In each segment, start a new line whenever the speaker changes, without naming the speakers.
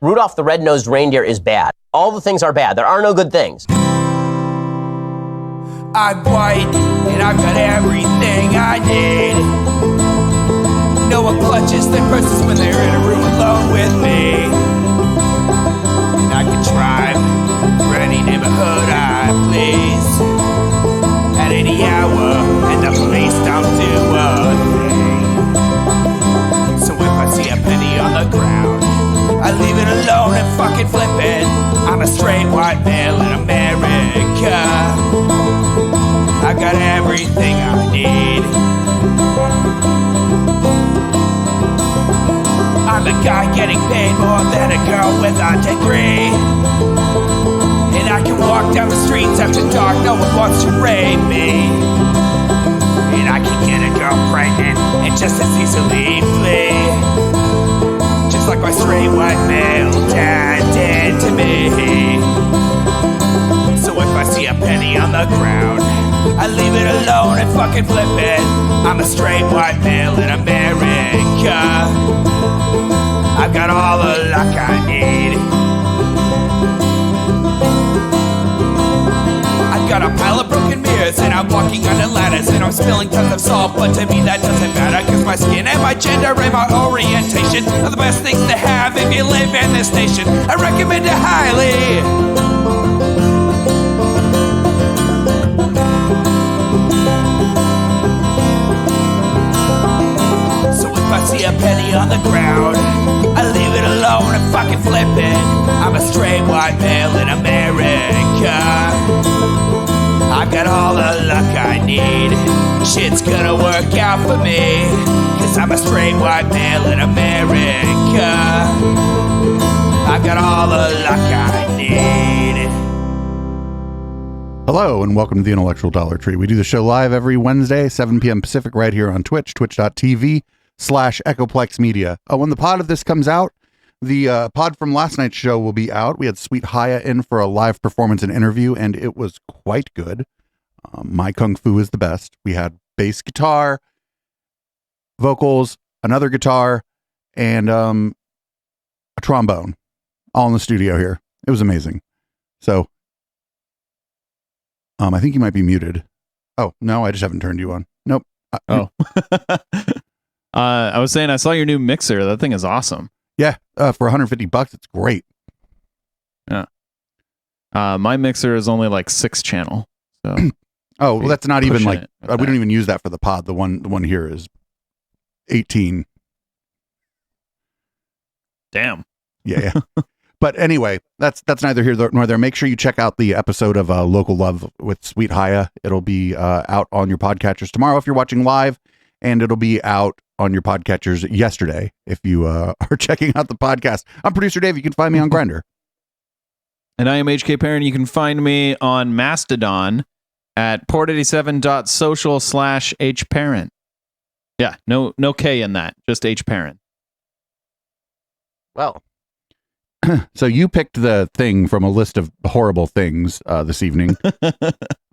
Rudolph the Red-Nosed Reindeer is bad. All the things are bad. There are no good things.
I'm white, and I've got everything I need. No one clutches their purses when they're in a room alone with me. And I can drive for any neighborhood I please at any hour, and the police don't do a thing. So if I see a penny on the ground, I leave it alone and fucking flip it. I'm a straight white male in America. I got everything I need. I'm a guy getting paid more than a girl with a degree. And I can walk down the streets after dark, no one wants to rape me. And I can get a girl pregnant and just as easily flee. Just like my straight white male dad did to me. So if I see a penny on the ground, I leave it alone and fucking flip it. I'm a straight white male in America. I've got all the luck I need. I've got a pile of broken mirrors and I'm walking under ladders and I'm spilling tons of salt, but to me that doesn't matter, cause my skin and my gender and my orientation are the best things to have if you live in this nation. I recommend it highly. I see a penny on the ground, I leave it alone and fucking flip it. I'm a straight white male in America. I've got all the luck I need. Shit's gonna work out for me, cause I'm a straight white male in America. I've got all the luck I need.
Hello and welcome to the Intellectual Dollar Tree. We do the show live every Wednesday, 7 p.m. Pacific, right here on Twitch, twitch.tv/Echoplex Media. When the pod of this comes out, the pod from last night's show will be out. We had Sweet Haya in for a live performance and interview, and it was quite good. My Kung Fu is the best. We had bass guitar, vocals, another guitar, and a trombone all in the studio here. It was amazing. So, I think you might be muted. Oh, no, I just haven't turned you on. Nope.
I was saying I saw your new mixer. That thing is awesome.
Yeah, for $150, it's great.
Yeah. My mixer is only like 6-channel. So
oh, well, that's not even like we
that.
don't even use that for the pod. The one here is 18.
Damn.
Yeah. But anyway, that's neither here nor there. Make sure you check out the episode of Local Love with Sweet Haya. It'll be out on your podcatchers tomorrow if you're watching live, and it'll be out on your podcatchers yesterday if you are checking out the podcast. I'm producer Dave. You can find me on Grindr.
And I am HK Perrin. You can find me on Mastodon at port87.social/hparent. Yeah, no K in that, just H Perrin.
Well, so you picked the thing from a list of horrible things this evening.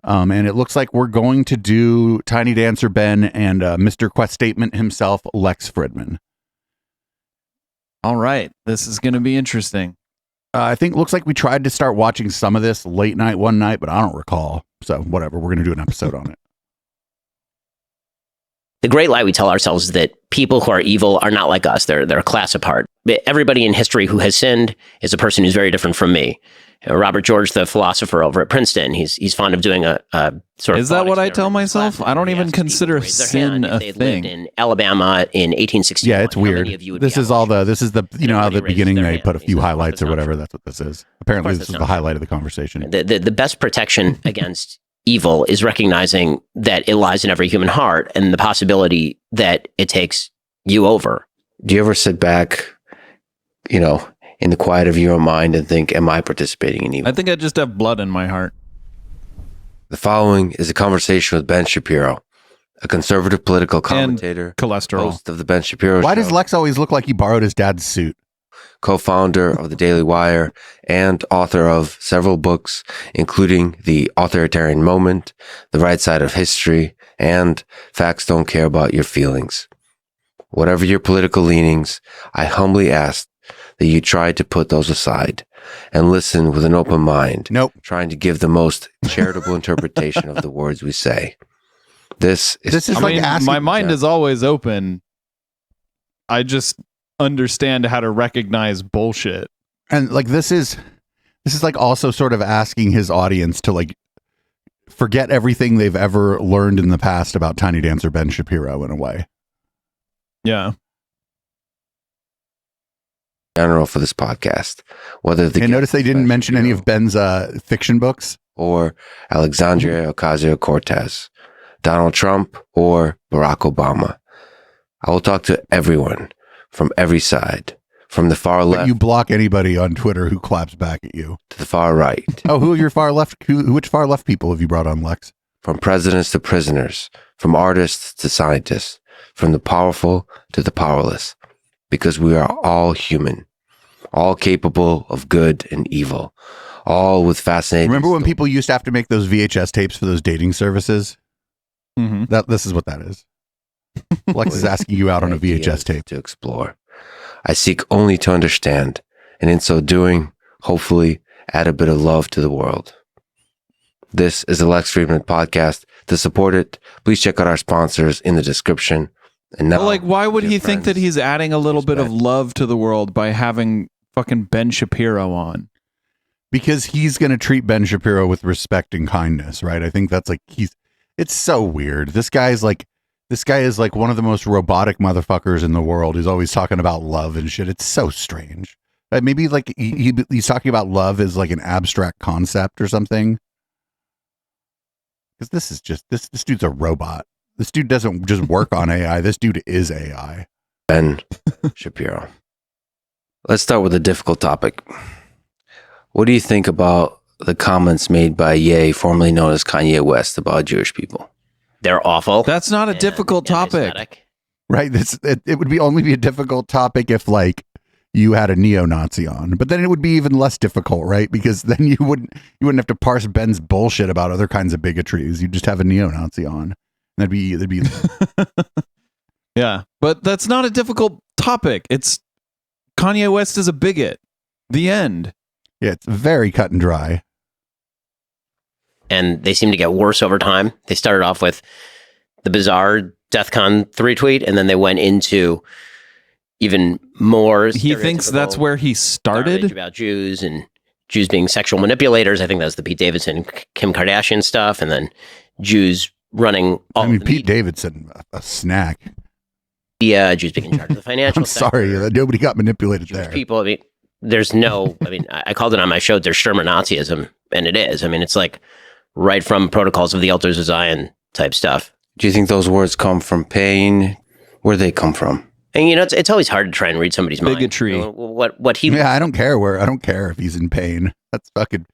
And it looks like we're going to do Tiny Dancer Ben and Mr. Quest Statement himself, Lex Fridman.
All right. This is going to be interesting.
I think looks like we tried to start watching some of this late night one night, but I don't recall. So whatever, we're going to do an episode on it.
The great lie we tell ourselves is that people who are evil are not like us. They're a class apart. Everybody in history who has sinned is a person who's very different from me. Robert George, the philosopher over at Princeton, he's fond of doing a sort of.
Is that what I tell myself? I don't even consider sin a thing.
In Alabama in 1861.
Yeah, it's weird. This is the you know how at the beginning they put a few highlights or whatever. That's what this is. Apparently, this is the highlight of the conversation.
The best protection against evil is recognizing that it lies in every human heart and the possibility that it takes you over.
Do you ever sit back, in the quiet of your own mind and think, am I participating in evil?
I think I just have blood in my heart.
The following is a conversation with Ben Shapiro, a conservative political commentator,
and cholesterol,
host of the Ben Shapiro Show.
Why does Lex always look like he borrowed his dad's suit?
Co-founder of the Daily Wire and author of several books, including The Authoritarian Moment, The Right Side of History, and Facts Don't Care About Your Feelings. Whatever your political leanings, I humbly ask that you try to put those aside and listen with an open mind,
Nope.
trying to give the most charitable interpretation of the words we say. This is
I
I mean,
asking-
my mind is always open. I just understand how to recognize bullshit.
And like this is like also sort of asking his audience to like forget everything they've ever learned in the past about Tiny Dancer Ben Shapiro in a way.
Yeah.
general for this podcast, whether the
And notice they didn't
guest
mention any of
Shapiro
Ben's fiction books.
or Alexandria Ocasio-Cortez, Donald Trump or Barack Obama. I will talk to everyone from every side, from the far
But
left
you block anybody on Twitter who claps back at you.
to the far right,
Oh, who are your far left? Which far left people have you brought on, Lex?
from presidents to prisoners, from artists to scientists, from the powerful to the powerless, because we are all human, all capable of good and evil, all with fascinating.
Remember when people used to have to make those VHS tapes for those dating services?
Mm-hmm.
This is what that is. Lex is asking you out on a VHS
ideas
tape.
to explore. I seek only to understand, and in so doing, hopefully add a bit of love to the world. This is the Lex Friedman podcast. To support it, please check out our sponsors in the description. And now,
Well, like, why would
dear
he think that
friends,
he's adding a little bit of
respect.
love to the world by having fucking Ben Shapiro on?
Because he's going to treat Ben Shapiro with respect and kindness, right? I think that's like it's so weird. This guy is like one of the most robotic motherfuckers in the world. He's always talking about love and shit. It's so strange. Maybe like he's talking about love as like an abstract concept or something. Because this is just this dude's a robot. This dude doesn't just work on AI. This dude is AI.
Ben Shapiro. Let's start with a difficult topic. What do you think about the comments made by Ye, formerly known as Kanye West, about Jewish people?
They're awful.
That's not a
and
difficult topic.
anti-Semitic.
Right? It would only be a difficult topic if like you had a neo-Nazi on, but then it would be even less difficult, right? Because then you wouldn't have to parse Ben's bullshit about other kinds of bigotries. You just have a neo-Nazi on. That'd be
Yeah, but that's not a difficult topic. It's Kanye West is a bigot. The end.
yeah, it's very cut and dry.
And they seem to get worse over time. They started off with the bizarre DEFCON 3 tweet, and then they went into even more.
He thinks that's
stereotypical
where he
garbage
started.
about Jews and Jews being sexual manipulators. I think that's the Pete Davidson, Kim Kardashian stuff, and then Jews running all
I mean,
of the
Pete Davidson, a snack.
media, Jews being in charge of the financial
I'm sorry,
sector,
nobody got manipulated
Jewish
there.
people. I mean, there's no. I mean, I called it on my show. There's Sherman Nazism, and it is. I mean, it's like right from Protocols of the Elders of Zion type stuff.
Do you think those words come from pain? Where they come from?
And you know, it's always hard to try and read somebody's
Bigotry.
mind. You know, what he
Yeah, I don't care if he's in pain. That's fucking.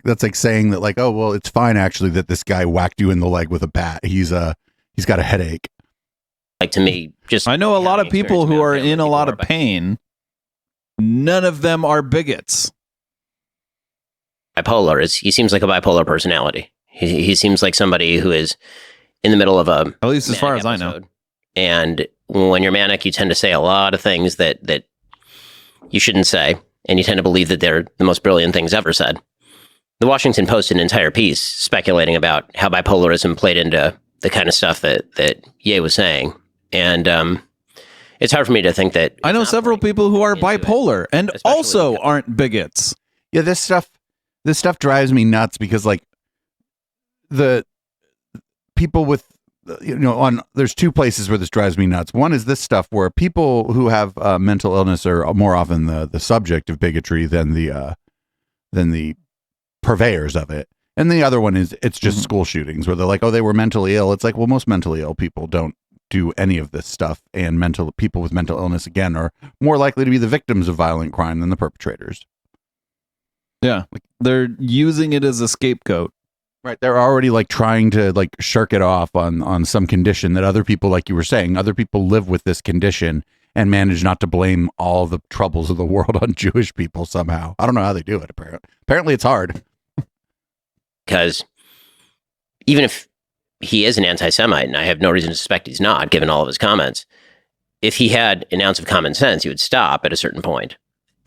That's like saying that like, oh well, it's fine actually that this guy whacked you in the leg with a bat. He's got a headache.
like to me. Just
I know a lot of
having
people
experience
who
with
are
family
in a
people
lot
who
of
are
pain. None of them are bigots.
bipolar. He seems like a bipolar personality. He seems like somebody who is in the middle of a
At least as far
manic
as I know.
episode. And when you're manic, you tend to say a lot of things that you shouldn't say, and you tend to believe that they're the most brilliant things ever said. The Washington Post did an entire piece speculating about how bipolarism played into the kind of stuff that Ye was saying, and it's hard for me to think that
I know
it's not
several
playing
people who are
into it,
bipolar and
especially
also
with-
aren't bigots.
Yeah, this stuff drives me nuts because like the people with there's two places where this drives me nuts. One is this stuff where people who have mental illness are more often the subject of bigotry than the purveyors of it. And the other one is it's just school shootings where they're like, oh, they were mentally ill. It's like, well, most mentally ill people don't do any of this stuff, and people with mental illness again are more likely to be the victims of violent crime than the perpetrators.
Yeah. They're using it as a scapegoat.
Right. They're already like trying to like shirk it off on some condition that other people, like you were saying, other people live with this condition and manage not to blame all the troubles of the world on Jewish people somehow. I don't know how they do it. Apparently it's hard.
because even if he is an anti-Semite, and I have no reason to suspect he's not, given all of his comments, if he had an ounce of common sense, he would stop at a certain point.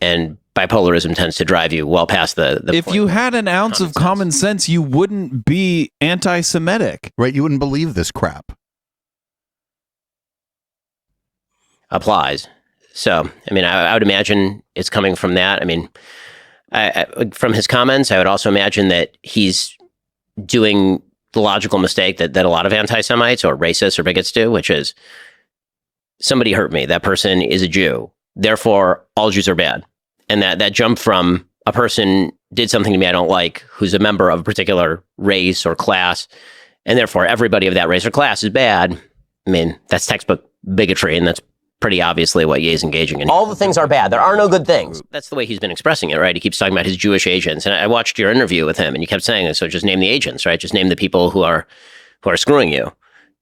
And bipolarism tends to drive you well past the
If
point
you
of
had an ounce of common sense, you wouldn't be anti-Semitic.
Right? You wouldn't believe this crap.
applies. So, I mean, I would imagine it's coming from that. I mean, from his comments, I would also imagine that he's doing the logical mistake that a lot of anti-Semites or racists or bigots do, which is somebody hurt me. That person is a Jew. Therefore, all Jews are bad. And that jump from a person did something to me I don't like, who's a member of a particular race or class, and therefore everybody of that race or class is bad. I mean, that's textbook bigotry, and that's pretty obviously what Ye is engaging in. All the things are bad. There are no good things. That's the way he's been expressing it, right? He keeps talking about his Jewish agents. And I watched your interview with him, and you kept saying, so just name the agents, right? Just name the people who are screwing you.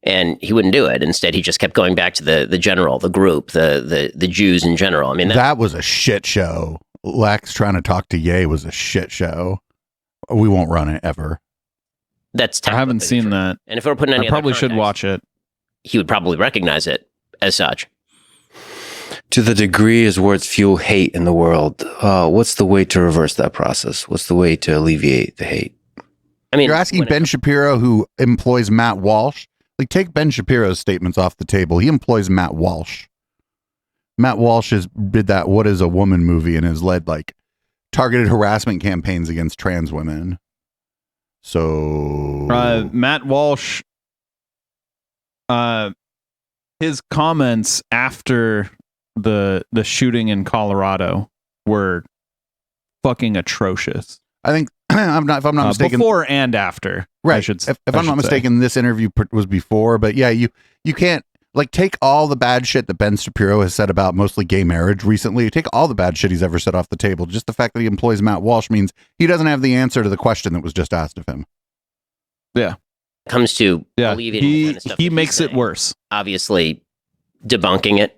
And he wouldn't do it. Instead, he just kept going back to the general, the group, the Jews in general. I mean,
that was a shit show. Lex trying to talk to Ye was a shit show. We won't run it ever.
That's
I haven't seen that.
And if we were putting any
I probably should watch it.
He would probably recognize it as such.
To the degree his words fuel hate in the world, what's the way to reverse that process? What's the way to alleviate the hate?
I mean,
you're asking Ben Shapiro, who employs Matt Walsh. Like, take Ben Shapiro's statements off the table. He employs Matt Walsh. Matt Walsh did that "What Is a Woman" movie and has led like targeted harassment campaigns against trans women. So
Matt Walsh, his comments after the shooting in Colorado were fucking atrocious.
I think if I'm not mistaken,
before and after,
right?
I should,
if I'm not mistaken, this interview was before. But yeah, you can't like take all the bad shit that Ben Shapiro has said about mostly gay marriage recently. Take all the bad shit he's ever said off the table. Just the fact that he employs Matt Walsh means he doesn't have the answer to the question that was just asked of him.
Yeah,
comes to alleviating the kind of stuff
he makes it worse.
Obviously, debunking it,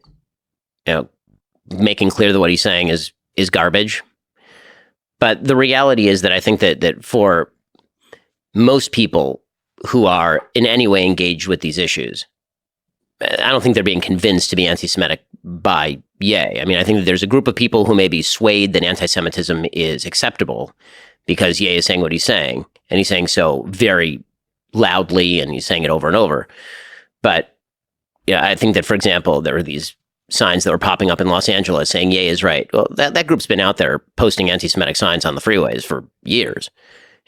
making clear that what he's saying is garbage. But the reality is that I think that for most people who are in any way engaged with these issues, I don't think they're being convinced to be anti-Semitic by Ye. I mean, I think that there's a group of people who may be swayed that anti-Semitism is acceptable because Ye is saying what he's saying, and he's saying so very loudly, and he's saying it over and over. But yeah, I think that, for example, there are these signs that were popping up in Los Angeles saying Ye is right. Well, that group's been out there posting anti-Semitic signs on the freeways for years.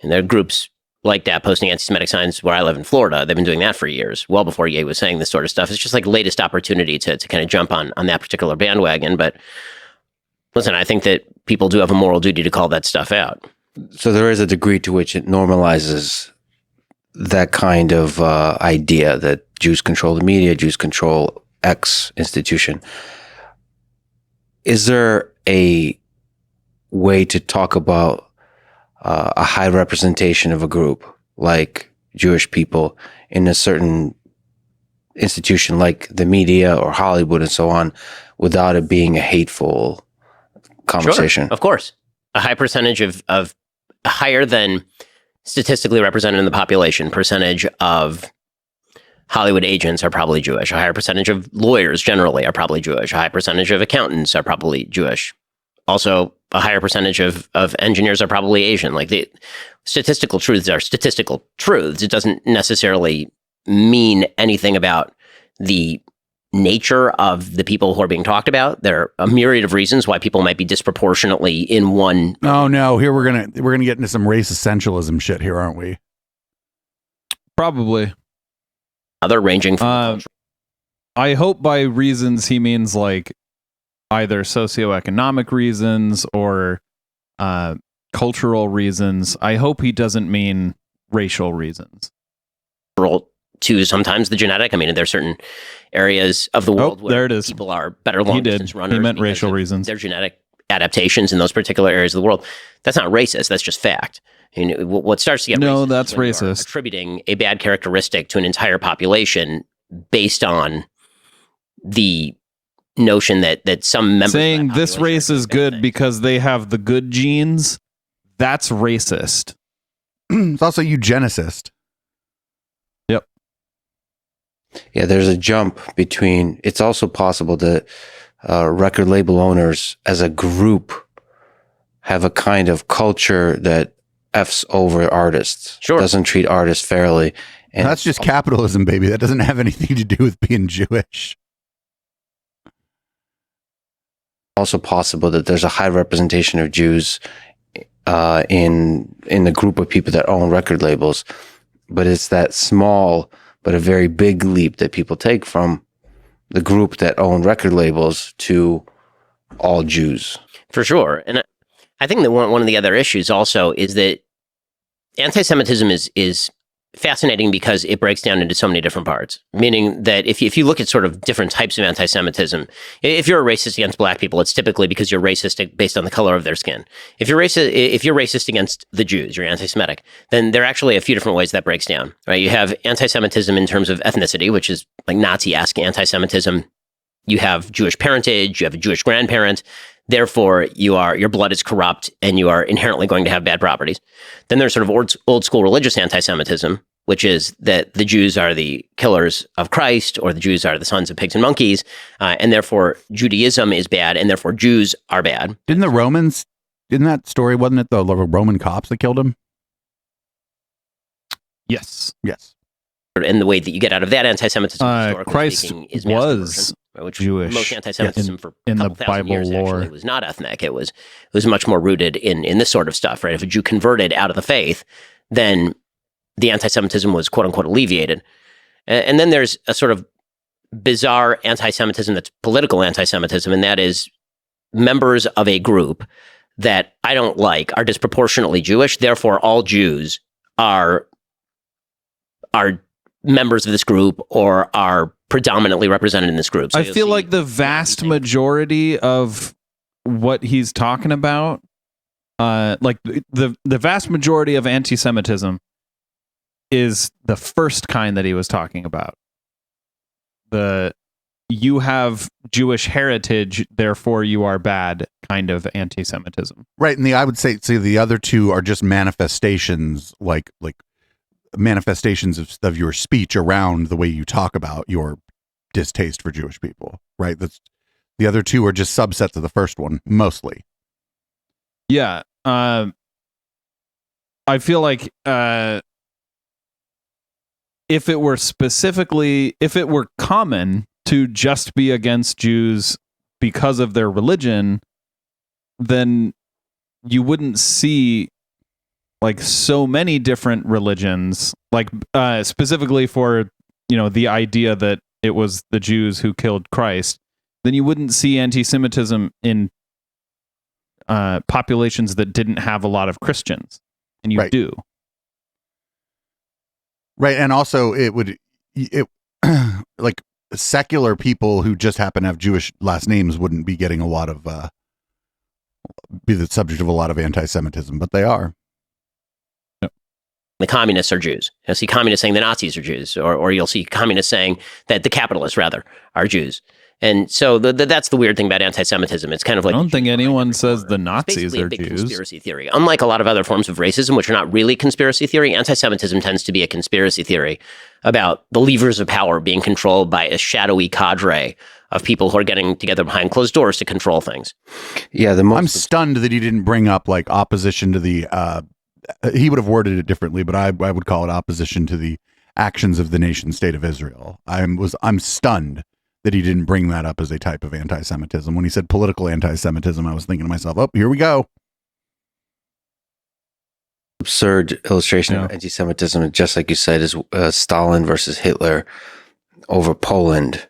And there are groups like that posting anti-Semitic signs where I live in Florida. They've been doing that for years, well before Ye was saying this sort of stuff. It's just like latest opportunity to kind of jump on that particular bandwagon. But listen, I think that people do have a moral duty to call that stuff out.
So there is a degree to which it normalizes that kind of idea that Jews control the media, Jews control X institution. Is there a way to talk about a high representation of a group like Jewish people in a certain institution like the media or Hollywood and so on without it being a hateful conversation?
Sure, of course. A high percentage of higher than statistically represented in the population percentage of Hollywood agents are probably Jewish. A higher percentage of lawyers generally are probably Jewish. A high percentage of accountants are probably Jewish. Also, a higher percentage of engineers are probably Asian. Like, the statistical truths are statistical truths. It doesn't necessarily mean anything about the nature of the people who are being talked about. There are a myriad of reasons why people might be disproportionately in one.
Oh no, here we're gonna get into some race essentialism shit here, aren't we?
Probably.
Other ranging from
I hope by reasons he means like either socioeconomic reasons or cultural reasons. I hope he doesn't mean racial reasons.
To sometimes the genetic. I mean, there are certain areas of the world where
there it is.
People are better long distance runners.
He meant racial reasons.
Their genetic adaptations in those particular areas of the world. That's not racist. That's just fact. What starts to get racist
that's
is when
racist.
You are attributing a bad characteristic to an entire population based on the notion that some members
saying
of
this race is good because they have the good genes. That's racist.
It's also eugenicist.
Yep.
Yeah, there's a jump between. It's also possible that record label owners, as a group, have a kind of culture that f's over artists.
Sure.
Doesn't treat artists fairly. And
That's just capitalism, baby. That doesn't have anything to do with being Jewish.
also possible that there's a high representation of Jews in the group of people that own record labels, but it's that small but a very big leap that people take from the group that own record labels to all Jews.
For sure. And I think that one of the other issues also is that anti-Semitism is fascinating because it breaks down into so many different parts. Meaning that if you look at sort of different types of anti-Semitism, if you're a racist against black people, it's typically because you're racist based on the color of their skin. If you're racist against the Jews, you're anti-Semitic, then there are actually a few different ways that breaks down. Right? You have anti-Semitism in terms of ethnicity, which is like Nazi-esque anti-Semitism. You have Jewish parentage, you have a Jewish grandparent. Therefore, your blood is corrupt and you are inherently going to have bad properties. Then there's sort of old school religious anti-Semitism, which is that the Jews are the killers of Christ, or the Jews are the sons of pigs and monkeys, and therefore Judaism is bad, and therefore Jews are bad.
Didn't that story, wasn't it the Roman cops that killed him?
Yes.
Yes.
And the way that you get out of that anti-Semitism, historically
Christ
speaking, is
was
which
Jewish.
Most anti-Semitism for a
in
couple
the
thousand
Bible
years
lore.
actually was not ethnic. It was much more rooted in this sort of stuff, right? If a Jew converted out of the faith, then the anti-Semitism was quote unquote alleviated. And then there's a sort of bizarre anti-Semitism that's political anti-Semitism, and that is members of a group that I don't like are disproportionately Jewish. Therefore, all Jews are members of this group or are predominantly represented in this group. So
I feel like the vast majority of what he's talking about, like the vast majority of anti-Semitism is the first kind that he was talking about. You have Jewish heritage, therefore you are bad kind of anti-Semitism.
Right. And I would say the other two are just manifestations, like manifestations of your speech around the way you talk about your distaste for Jewish people, right? That's the other two are just subsets of the first one, mostly.
Yeah. I feel like if it were common to just be against Jews because of their religion, then you wouldn't see like so many different religions, like specifically for, the idea that it was the Jews who killed Christ, then you wouldn't see anti-Semitism in populations that didn't have a lot of Christians, and you do.
Right. And also it like secular people who just happen to have Jewish last names wouldn't be getting a lot of, be the subject of a lot of anti-Semitism, but they are.
The communists are Jews. You'll see communists saying the Nazis are Jews, or you'll see communists saying that the capitalists, rather, are Jews. And so that's the weird thing about anti-Semitism. It's kind of like...
I don't think anyone says the Nazis are
a big
Jews.
Conspiracy theory. Unlike a lot of other forms of racism, which are not really conspiracy theory, anti-Semitism tends to be a conspiracy theory about the levers of power being controlled by a shadowy cadre of people who are getting together behind closed doors to control things.
Yeah,
I'm stunned that he didn't bring up like opposition to the... he would have worded it differently, but I would call it opposition to the actions of the nation state of Israel. I'm stunned that he didn't bring that up as a type of anti-Semitism. When he said political anti-Semitism, I was thinking to myself, oh, here we go.
Absurd illustration of anti-Semitism, just like you said, is Stalin versus Hitler over Poland,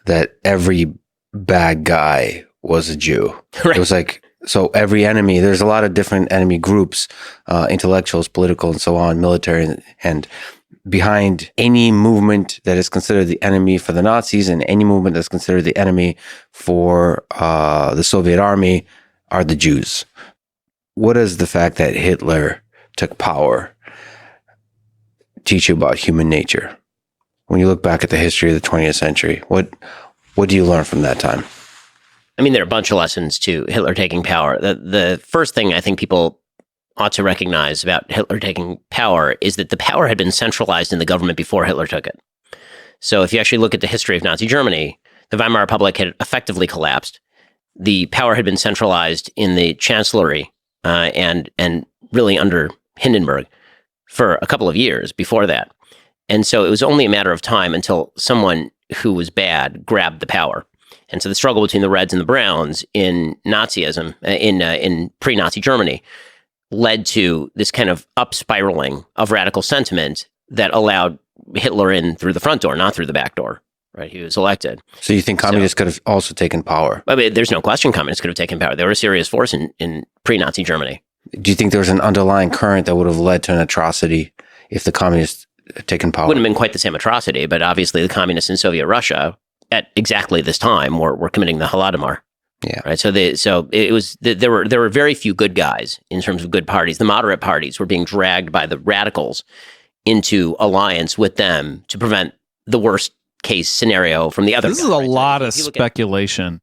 that every bad guy was a Jew. Right. It was like, so every enemy, there's a lot of different enemy groups, intellectuals, political, and so on, military, and behind any movement that is considered the enemy for the Nazis and any movement that's considered the enemy for the Soviet army are the Jews. What does the fact that Hitler took power teach you about human nature? When you look back at the history of the 20th century, what do you learn from that time?
I mean, there are a bunch of lessons to Hitler taking power. The first thing I think people ought to recognize about Hitler taking power is that the power had been centralized in the government before Hitler took it. So if you actually look at the history of Nazi Germany, the Weimar Republic had effectively collapsed. The power had been centralized in the chancellery and really under Hindenburg for a couple of years before that. And so it was only a matter of time until someone who was bad grabbed the power. And so the struggle between the Reds and the Browns in Nazism, in pre-Nazi Germany, led to this kind of up spiraling of radical sentiment that allowed Hitler in through the front door, not through the back door. Right, he was elected.
So you think communists could have also taken power?
I mean, there's no question communists could have taken power. They were a serious force in pre-Nazi Germany.
Do you think there was an underlying current that would have led to an atrocity if the communists had taken power?
Wouldn't have been quite the same atrocity, but obviously the communists in Soviet Russia at exactly this time were committing the Holodomor.
Yeah.
Right. So it was there were very few good guys in terms of good parties. The moderate parties were being dragged by the radicals into alliance with them to prevent the worst case scenario from the other.
This is a lot of speculation.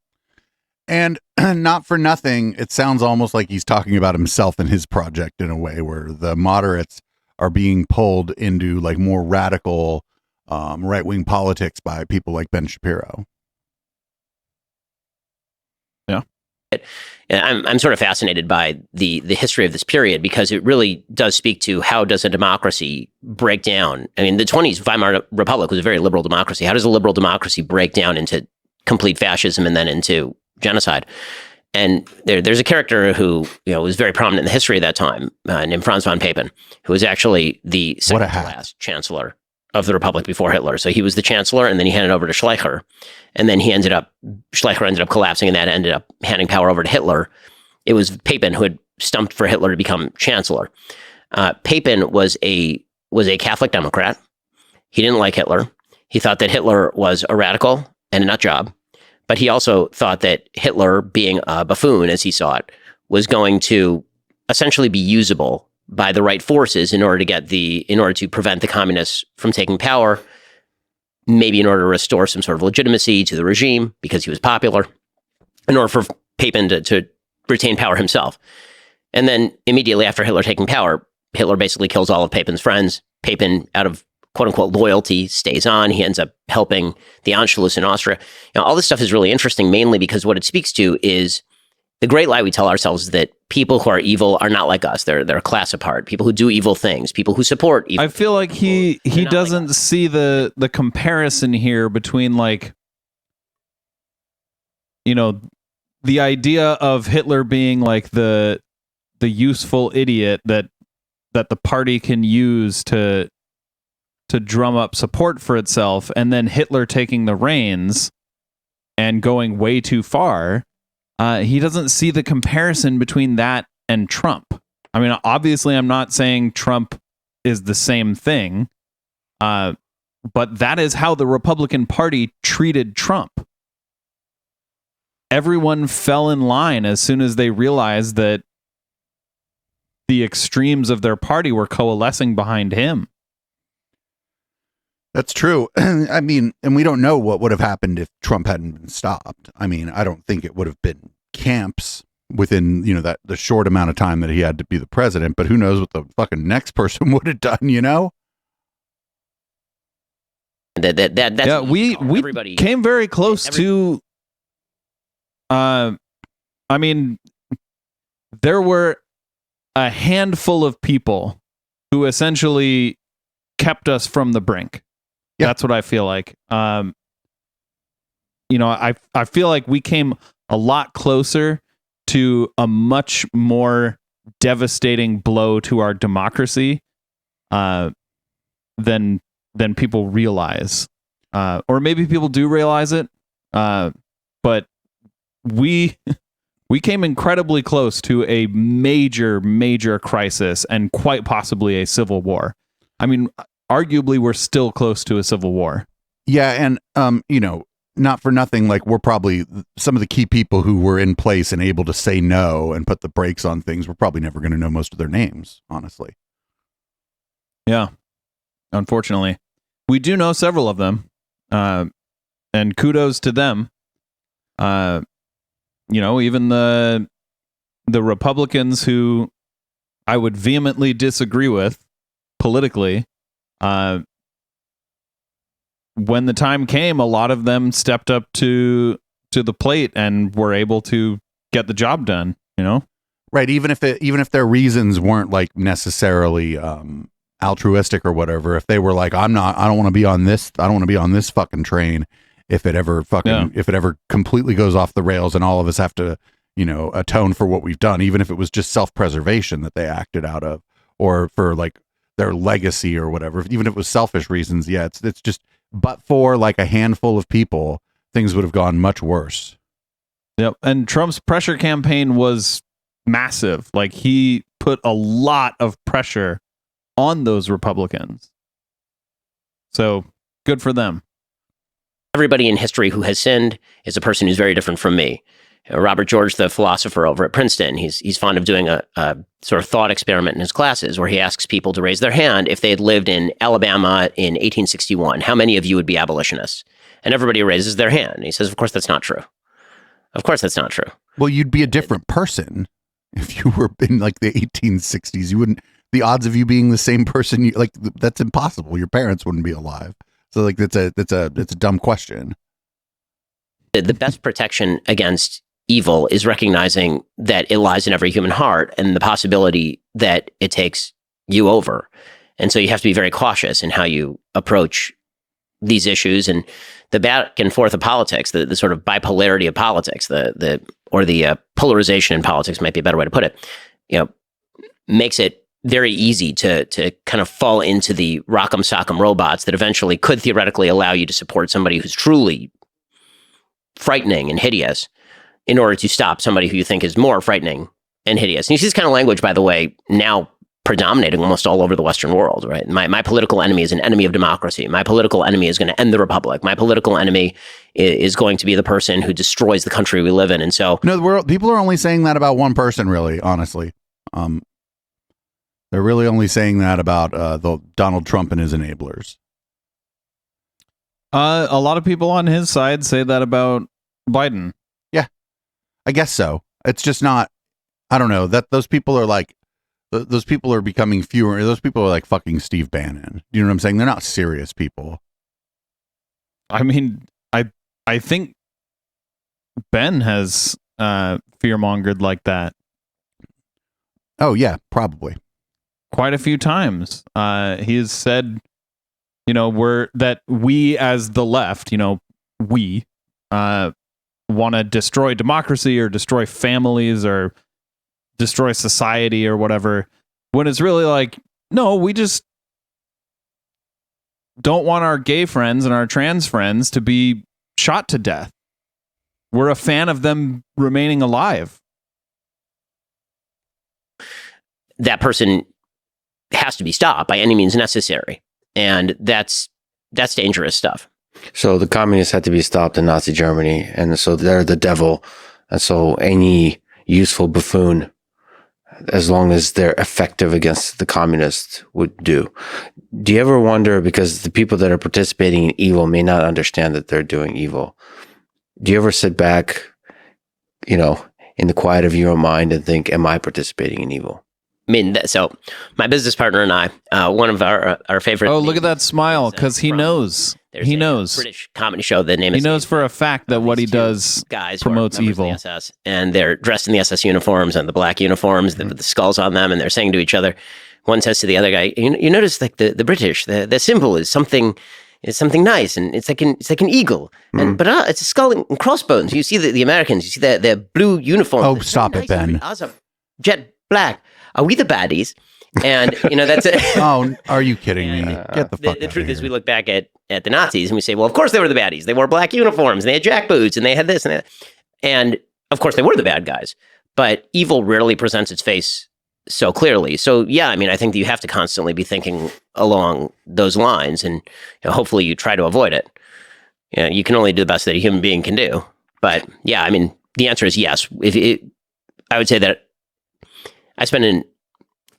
And not for nothing, it sounds almost like he's talking about himself and his project in a way where the moderates are being pulled into like more radical right-wing politics by people like Ben Shapiro.
Yeah.
I'm sort of fascinated by the history of this period because it really does speak to how does a democracy break down. I mean, the 20s Weimar Republic was a very liberal democracy. How does a liberal democracy break down into complete fascism and then into genocide? And there's a character who was very prominent in the history of that time, named Franz von Papen, who was actually the second to last chancellor of the Republic before Hitler. So he was the chancellor, and then he handed over to Schleicher, and then Schleicher ended up collapsing, and that ended up handing power over to Hitler. It was Papen who had stumped for Hitler to become chancellor. Papen was a Catholic Democrat. He didn't like Hitler. He thought that Hitler was a radical and a nut job. But he also thought that Hitler, being a buffoon as he saw it, was going to essentially be usable by the right forces in order to prevent the communists from taking power, maybe in order to restore some sort of legitimacy to the regime because he was popular, in order for Papen to retain power himself. And then immediately after Hitler taking power, Hitler basically kills all of Papen's friends. Papen, out of quote-unquote loyalty, stays on. He ends up helping the Anschluss in Austria. All this stuff is really interesting, mainly because what it speaks to is the great lie we tell ourselves is that people who are evil are not like us. They're a class apart. People who do evil things, people who support evil.
I feel like he doesn't see the comparison here between the idea of Hitler being like the useful idiot that the party can use to drum up support for itself, and then Hitler taking the reins and going way too far. He doesn't see the comparison between that and Trump. I mean, obviously, I'm not saying Trump is the same thing, but that is how the Republican Party treated Trump. Everyone fell in line as soon as they realized that the extremes of their party were coalescing behind him.
That's true. I mean, and we don't know what would have happened if Trump hadn't been stopped. I mean, I don't think it would have been camps within, that the short amount of time that he had to be the president, but who knows what the fucking next person would have done,
That's
we everybody came very close to I mean, there were a handful of people who essentially kept us from the brink. Yeah. That's what I feel like. I feel like we came a lot closer to a much more devastating blow to our democracy than people realize. Or maybe people do realize it. But we came incredibly close to a major, major crisis and quite possibly a civil war. I mean, arguably, we're still close to a civil war.
Yeah, and not for nothing, like we're probably some of the key people who were in place and able to say no and put the brakes on things. We're probably never going to know most of their names, honestly.
Yeah, unfortunately, we do know several of them, and kudos to them. Even the Republicans who I would vehemently disagree with politically, when the time came, a lot of them stepped up to the plate and were able to get the job done, you know?
Right. Even if their reasons weren't like necessarily altruistic or whatever, if they were like, I don't want to be on this fucking train. If it ever completely goes off the rails and all of us have to, atone for what we've done, even if it was just self-preservation that they acted out of, or for like their legacy or whatever, even if it was selfish reasons. Yeah. It's just, but for like a handful of people, things would have gone much worse.
Yep. And Trump's pressure campaign was massive. Like, he put a lot of pressure on those Republicans. So good for them.
Everybody in history who has sinned is a person who's very different from me. Robert George, the philosopher over at Princeton, he's fond of doing a sort of thought experiment in his classes where he asks people to raise their hand if they had lived in Alabama in 1861. How many of you would be abolitionists? And everybody raises their hand. And he says, of course, that's not true. Of course, that's not true.
Well, you'd be a different person if you were in like the 1860s. You wouldn't. The odds of you being the same person, that's impossible. Your parents wouldn't be alive. So like that's a dumb question.
The best protection against evil is recognizing that it lies in every human heart and the possibility that it takes you over. And so you have to be very cautious in how you approach these issues, and the back and forth of politics, the sort of bipolarity of politics, the polarization in politics might be a better way to put it, makes it very easy to kind of fall into the rock'em sock'em robots that eventually could theoretically allow you to support somebody who's truly frightening and hideous in order to stop somebody who you think is more frightening and hideous. And you see this kind of language, by the way, now predominating almost all over the Western world, right? My political enemy is an enemy of democracy. My political enemy is going to end the republic. My political enemy is going to be the person who destroys the country we live in. And so,
people are only saying that about one person, really, honestly. They're really only saying that about the Donald Trump and his enablers.
A lot of people on his side say that about Biden.
Yeah, I guess so. It's just not. I don't know that those people are like. Those people are becoming fewer. Those people are like fucking Steve Bannon. You know what I'm saying? They're not serious people.
I mean, I think Ben has fearmongered like that.
Oh yeah, probably.
Quite a few times. He has said, that we as the left, we want to destroy democracy or destroy families or destroy society or whatever, when it's really like, no, we just don't want our gay friends and our trans friends to be shot to death. We're a fan of them remaining alive.
That person has to be stopped by any means necessary. And that's dangerous stuff.
So the communists had to be stopped in Nazi Germany, and so they're the devil. And so any useful buffoon, as long as they're effective against the communists, would do. Do you ever wonder, because the people that are participating in evil may not understand that they're doing evil, do you ever sit back, in the quiet of your own mind and think, am I participating in evil?
I mean, so my business partner and I, one of our favorite.
Oh, look at that smile, because he knows. He knows.
British comedy show. The name.
He knows for a fact that what he does promotes evil.
The SS, and they're dressed in the SS uniforms and the black uniforms with the skulls on them, and they're saying to each other. One says to the other guy, "You notice like the British, the symbol is something." It's something nice, and it's like an eagle, but it's a skull and crossbones. You see the Americans, you see their blue uniforms.
Oh, stop it, Ben!
Awesome. Jet black. Are we the baddies? And that's it.
Oh, are you kidding me? Get the fuck out.
The truth is, we look back at the Nazis and we say, well, of course they were the baddies. They wore black uniforms, and they had jackboots, and they had this and that. And of course they were the bad guys. But evil rarely presents its face so clearly. So yeah, I mean, I think that you have to constantly be thinking along those lines, and hopefully you try to avoid it. You can only do the best that a human being can do. But yeah, I mean, the answer is yes. I would say that I spend an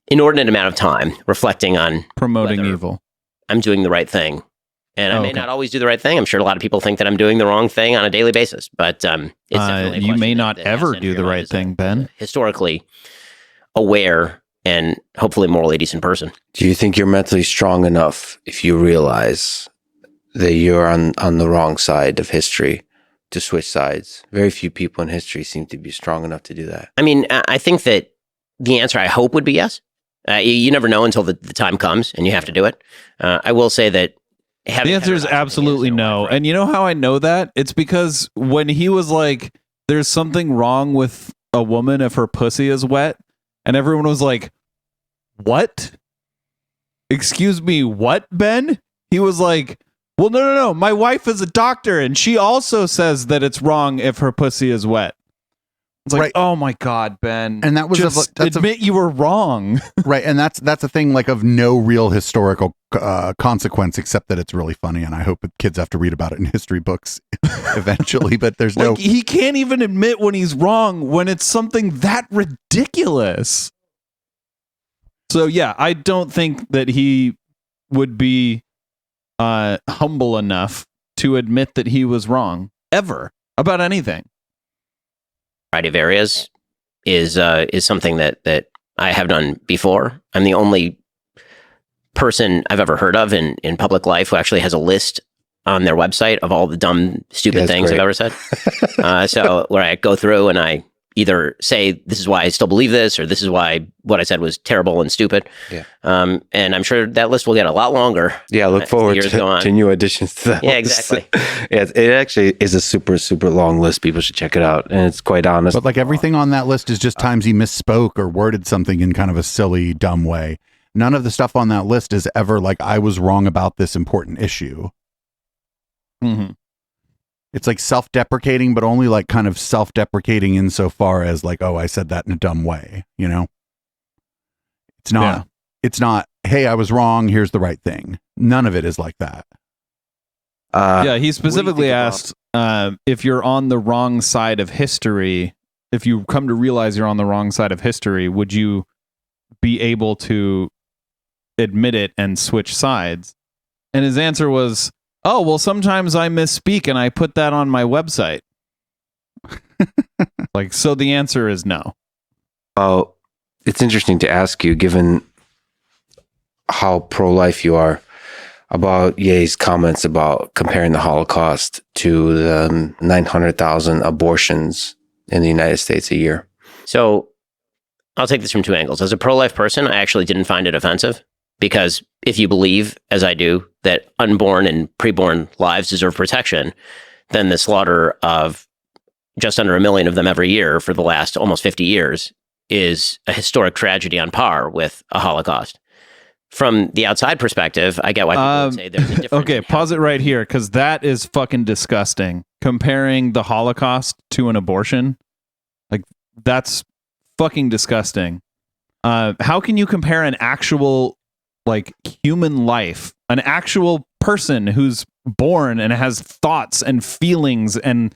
inordinate amount of time reflecting on
promoting evil.
I'm doing the right thing. And I may not always do the right thing. I'm sure a lot of people think that I'm doing the wrong thing on a daily basis. But it's definitely
you may not ever do the right thing, Ben.
Historically aware and hopefully morally decent person.
Do you think you're mentally strong enough if you realize that you're on the wrong side of history to switch sides. Very few people in history seem to be strong enough to do that.
I mean, I think that the answer I hope would be yes. You never know until the time comes and you have to do it. I will say that
the answer is absolutely no. And you know how I know that? It's because when he was like, there's something wrong with a woman if her pussy is wet, and everyone was like, what? Excuse me, what, Ben? He was like, well, no. My wife is a doctor, and she also says that it's wrong if her pussy is wet. It's like, oh my God, Ben.
And that was
just admit you were wrong.
Right. And that's a thing like of no real historical consequence, except that it's really funny. And I hope kids have to read about it in history books eventually, but there's
like, he can't even admit when he's wrong when it's something that ridiculous. So yeah, I don't think that he would be humble enough to admit that he was wrong ever about anything.
Variety of areas is something that I have done before. I'm the only person I've ever heard of in public life who actually has a list on their website of all the dumb, stupid things I've ever said. So where I go through and I either say this is why I still believe this, or this is why what I said was terrible and stupid.
Yeah.
And I'm sure that list will get a lot longer.
Yeah, look forward to new additions to that.
Yeah,
list.
exactly.
Yeah, it actually is a super, super long list. People should check it out. And it's quite honest.
But like everything on that list is just times he misspoke or worded something in kind of a silly, dumb way. None of the stuff on that list is ever like, I was wrong about this important issue.
Mm-hmm.
It's like self-deprecating, but only like kind of self-deprecating insofar as like, oh, I said that in a dumb way, you know? It's not, hey, I was wrong, here's the right thing. None of it is like that.
Yeah, he specifically asked if you're on the wrong side of history, if you come to realize you're on the wrong side of history, would you be able to admit it and switch sides? And his answer was, oh, well, sometimes I misspeak and I put that on my website. Like, so the answer is no.
Oh, it's interesting to ask you, given how pro-life you are, about Ye's comments about comparing the Holocaust to the 900,000 abortions in the United States a year.
So I'll take this from two angles. As a pro-life person, I actually didn't find it offensive. Because if you believe, as I do, that unborn and preborn lives deserve protection, then the slaughter of just under 1 million of them every year for the last almost 50 years is a historic tragedy on par with a Holocaust. From the outside perspective, I get why people would say there's a difference.
Okay, pause it right here, because that is fucking disgusting. Comparing the Holocaust to an abortion, like, that's fucking disgusting. How can you compare an actual like human life, an actual person who's born and has thoughts and feelings and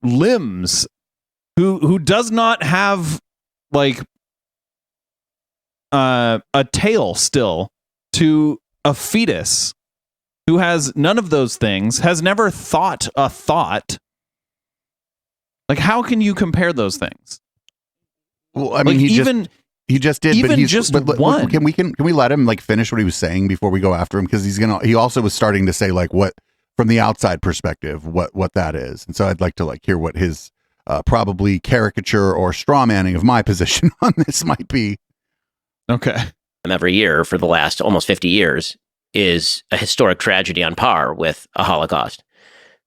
limbs, who does not have like a tail still, to a fetus who has none of those things, has never thought a thought? Like, how can you compare those things?
Well, I mean,
like,
he just did,
even
but he's
just
but
one.
Can we let him like finish what he was saying before we go after him? Because he also was starting to say like what from the outside perspective, what that is. And so I'd like to like hear what his probably caricature or straw manning of my position on this might be.
Okay.
Every year for the last almost 50 years is a historic tragedy on par with a Holocaust.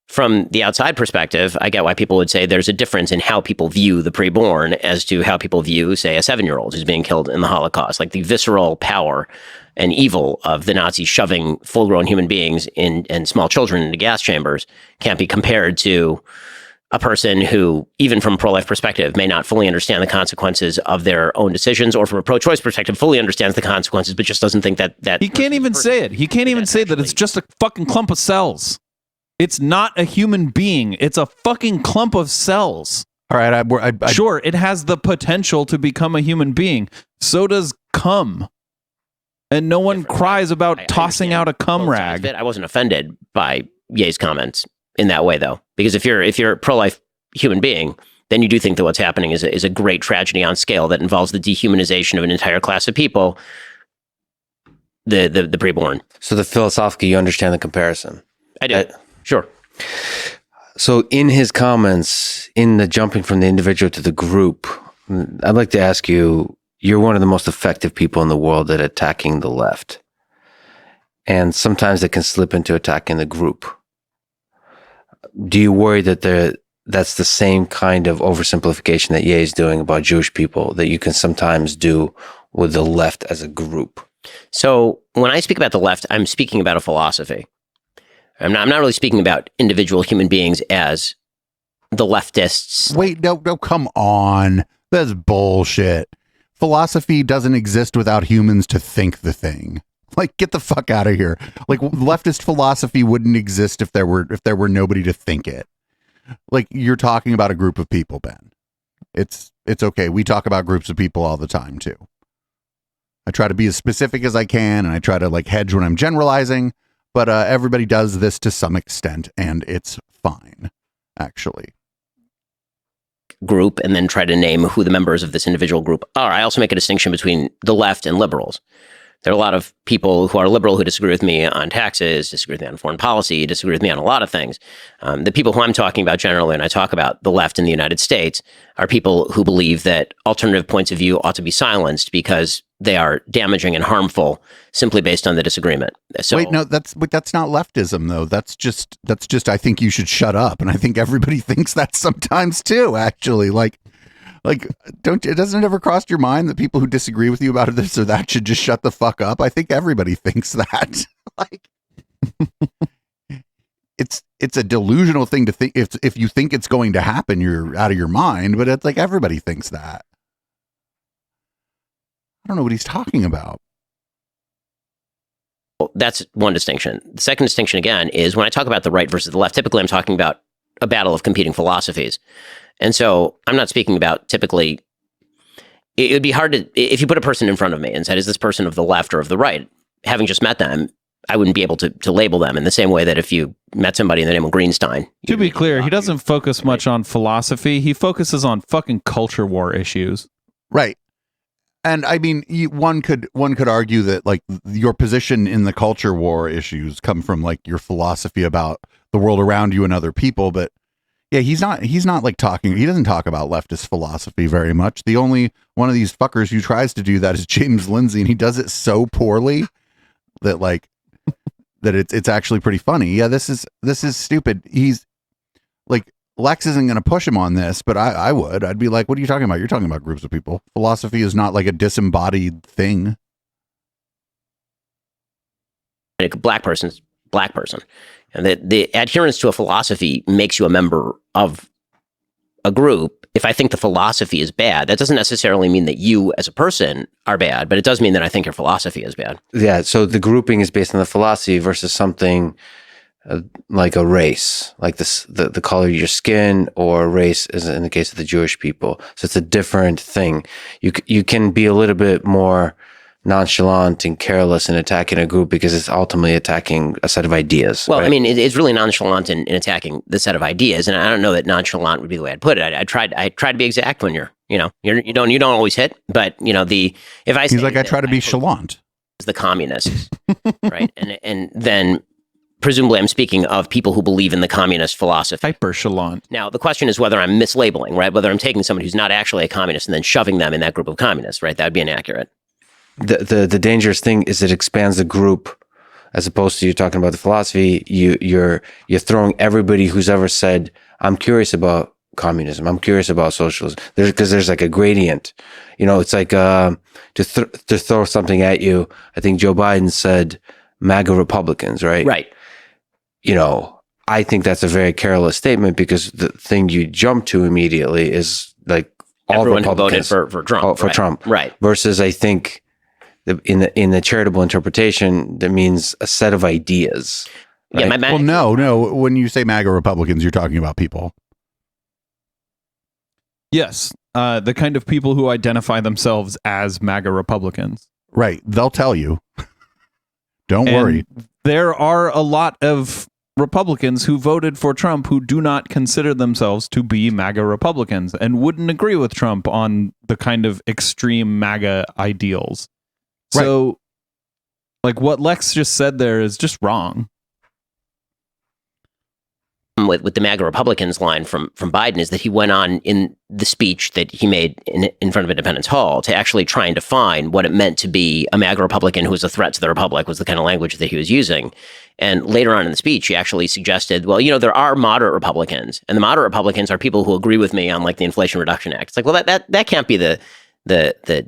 From the outside perspective, I get why people would say there's a difference in how people view the preborn as to how people view, say, a 7-year-old who's being killed in the Holocaust. Like the visceral power and evil of the Nazis shoving full-grown human beings and small children into gas chambers can't be compared to a person who, even from a pro-life perspective, may not fully understand the consequences of their own decisions, or from a pro-choice perspective, fully understands the consequences, but just doesn't think that
he can't even say it. He can't even say that it's just a fucking clump of cells. It's not a human being. It's a fucking clump of cells.
All right.
Sure, it has the potential to become a human being. So does cum. And no one cries about tossing out a cum rag.
I wasn't offended by Ye's comments in that way, though, because if you're a pro-life human being, then you do think that what's happening is a great tragedy on scale that involves the dehumanization of an entire class of people the preborn.
So the philosophically, you understand the comparison.
I do. Sure.
So in his comments, in the jumping from the individual to the group, I'd like to ask you, you're one of the most effective people in the world at attacking the left. And sometimes it can slip into attacking the group. Do you worry that that's the same kind of oversimplification that Ye is doing about Jewish people that you can sometimes do with the left as a group?
So when I speak about the left, I'm speaking about a philosophy. I'm not really speaking about individual human beings as the leftists.
Wait, no, come on. That's bullshit. Philosophy doesn't exist without humans to think the thing. Like, get the fuck out of here. Like, leftist philosophy wouldn't exist if there were nobody to think it. Like, you're talking about a group of people, Ben. It's okay. We talk about groups of people all the time too. I try to be as specific as I can, and I try to like hedge when I'm generalizing, but everybody does this to some extent, and it's fine, actually.
Group, and then try to name who the members of this individual group are. I also make a distinction between the left and liberals. There are a lot of people who are liberal who disagree with me on taxes, disagree with me on foreign policy, disagree with me on a lot of things. The people who I'm talking about generally, and I talk about the left in the United States, are people who believe that alternative points of view ought to be silenced because they are damaging and harmful simply based on the disagreement. So,
wait, no, that's not leftism though. That's just I think you should shut up, and I think everybody thinks that sometimes too. Actually, like it doesn't ever cross your mind that people who disagree with you about this or that should just shut the fuck up? I think everybody thinks that. Like, it's a delusional thing to think. If you think it's going to happen, you're out of your mind. But it's like everybody thinks that. I don't know what he's talking about.
that's one distinction. The second distinction, again, is when I talk about the right versus the left, typically I'm talking about a battle of competing philosophies. And so I'm not speaking about typically, it would be hard to, if you put a person in front of me and said, is this person of the left or of the right? Having just met them, I wouldn't be able to label them in the same way that if you met somebody in the name of Greenstein.
To be clear, he doesn't focus much on philosophy. He focuses on fucking culture war issues.
Right. And I mean, one could argue that like your position in the culture war issues come from like your philosophy about the world around you and other people. But yeah, he's not like talking. He doesn't talk about leftist philosophy very much. The only one of these fuckers who tries to do that is James Lindsay, and he does it so poorly that like that it's actually pretty funny. Yeah, this is stupid. He's like, Lex isn't going to push him on this, but I would. I'd be like, what are you talking about? You're talking about groups of people. Philosophy is not like a disembodied thing.
A black person. And the adherence to a philosophy makes you a member of a group. If I think the philosophy is bad, that doesn't necessarily mean that you as a person are bad, but it does mean that I think your philosophy is bad.
Yeah, so the grouping is based on the philosophy versus something like a race, like the color of your skin, or race is in the case of the Jewish people. So it's a different thing. You can be a little bit more nonchalant and careless in attacking a group because it's ultimately attacking a set of ideas.
Well,
right?
I mean, it's really nonchalant in attacking the set of ideas, and I don't know that nonchalant would be the way I'd put it. I try to be exact when you don't always hit, but if I say
he's like, I try to be chalant,
the communists, right, and then presumably I'm speaking of people who believe in the communist philosophy.
Hyper chalant.
Now, the question is whether I'm mislabeling, right? Whether I'm taking somebody who's not actually a communist and then shoving them in that group of communists, right? That would be inaccurate.
The dangerous thing is it expands the group as opposed to you talking about the philosophy. You're throwing everybody who's ever said, I'm curious about communism, I'm curious about socialism, because there's like a gradient. It's like to throw something at you. I think Joe Biden said MAGA Republicans, right?
Right.
I think that's a very careless statement, because the thing you jump to immediately is like all
everyone who voted
Republicans
for Trump.
for Trump.
Right.
Versus I think in the charitable interpretation, that means a set of ideas. Right?
Yeah,
well, no. When you say MAGA Republicans, you're talking about people.
Yes, the kind of people who identify themselves as MAGA Republicans.
Right. They'll tell you. Don't worry.
There are a lot of Republicans who voted for Trump who do not consider themselves to be MAGA Republicans and wouldn't agree with Trump on the kind of extreme MAGA ideals.
Right.
So Like what Lex just said there is just wrong.
With the MAGA Republicans line from Biden is that he went on in the speech that he made in front of Independence Hall to actually try and define what it meant to be a MAGA Republican who was a threat to the Republic, was the kind of language that he was using. And later on in the speech, he actually suggested, well, there are moderate Republicans, and the moderate Republicans are people who agree with me on like the Inflation Reduction Act. It's like, well, that can't be the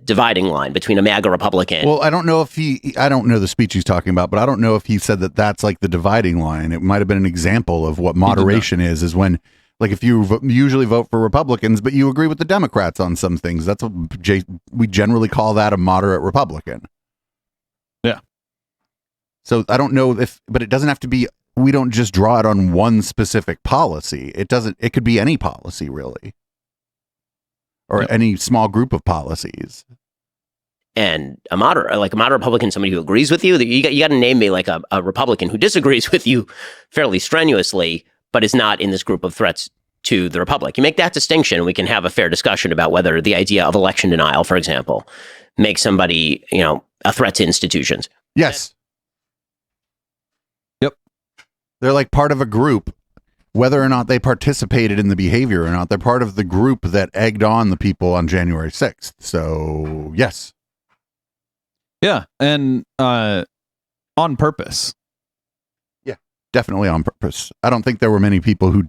dividing line between a MAGA Republican.
Well, I don't know the speech he's talking about, but I don't know if he said that that's like the dividing line. It might have been an example of what moderation is when, like, if you usually vote for Republicans, but you agree with the Democrats on some things, that's what we generally call that a moderate Republican.
Yeah.
So I don't know but it doesn't have to be, we don't just draw it on one specific policy. It could be any policy really. Or any small group of policies.
And a moderate Republican, somebody who agrees with you, you got to name me like a Republican who disagrees with you fairly strenuously, but is not in this group of threats to the Republic. You make that distinction, we can have a fair discussion about whether the idea of election denial, for example, makes somebody, a threat to institutions.
Yes.
Yep.
They're like part of a group. Whether or not they participated in the behavior or not, they're part of the group that egged on the people on January 6th. So, yes.
Yeah, and on purpose.
Yeah, definitely on purpose. I don't think there were many people who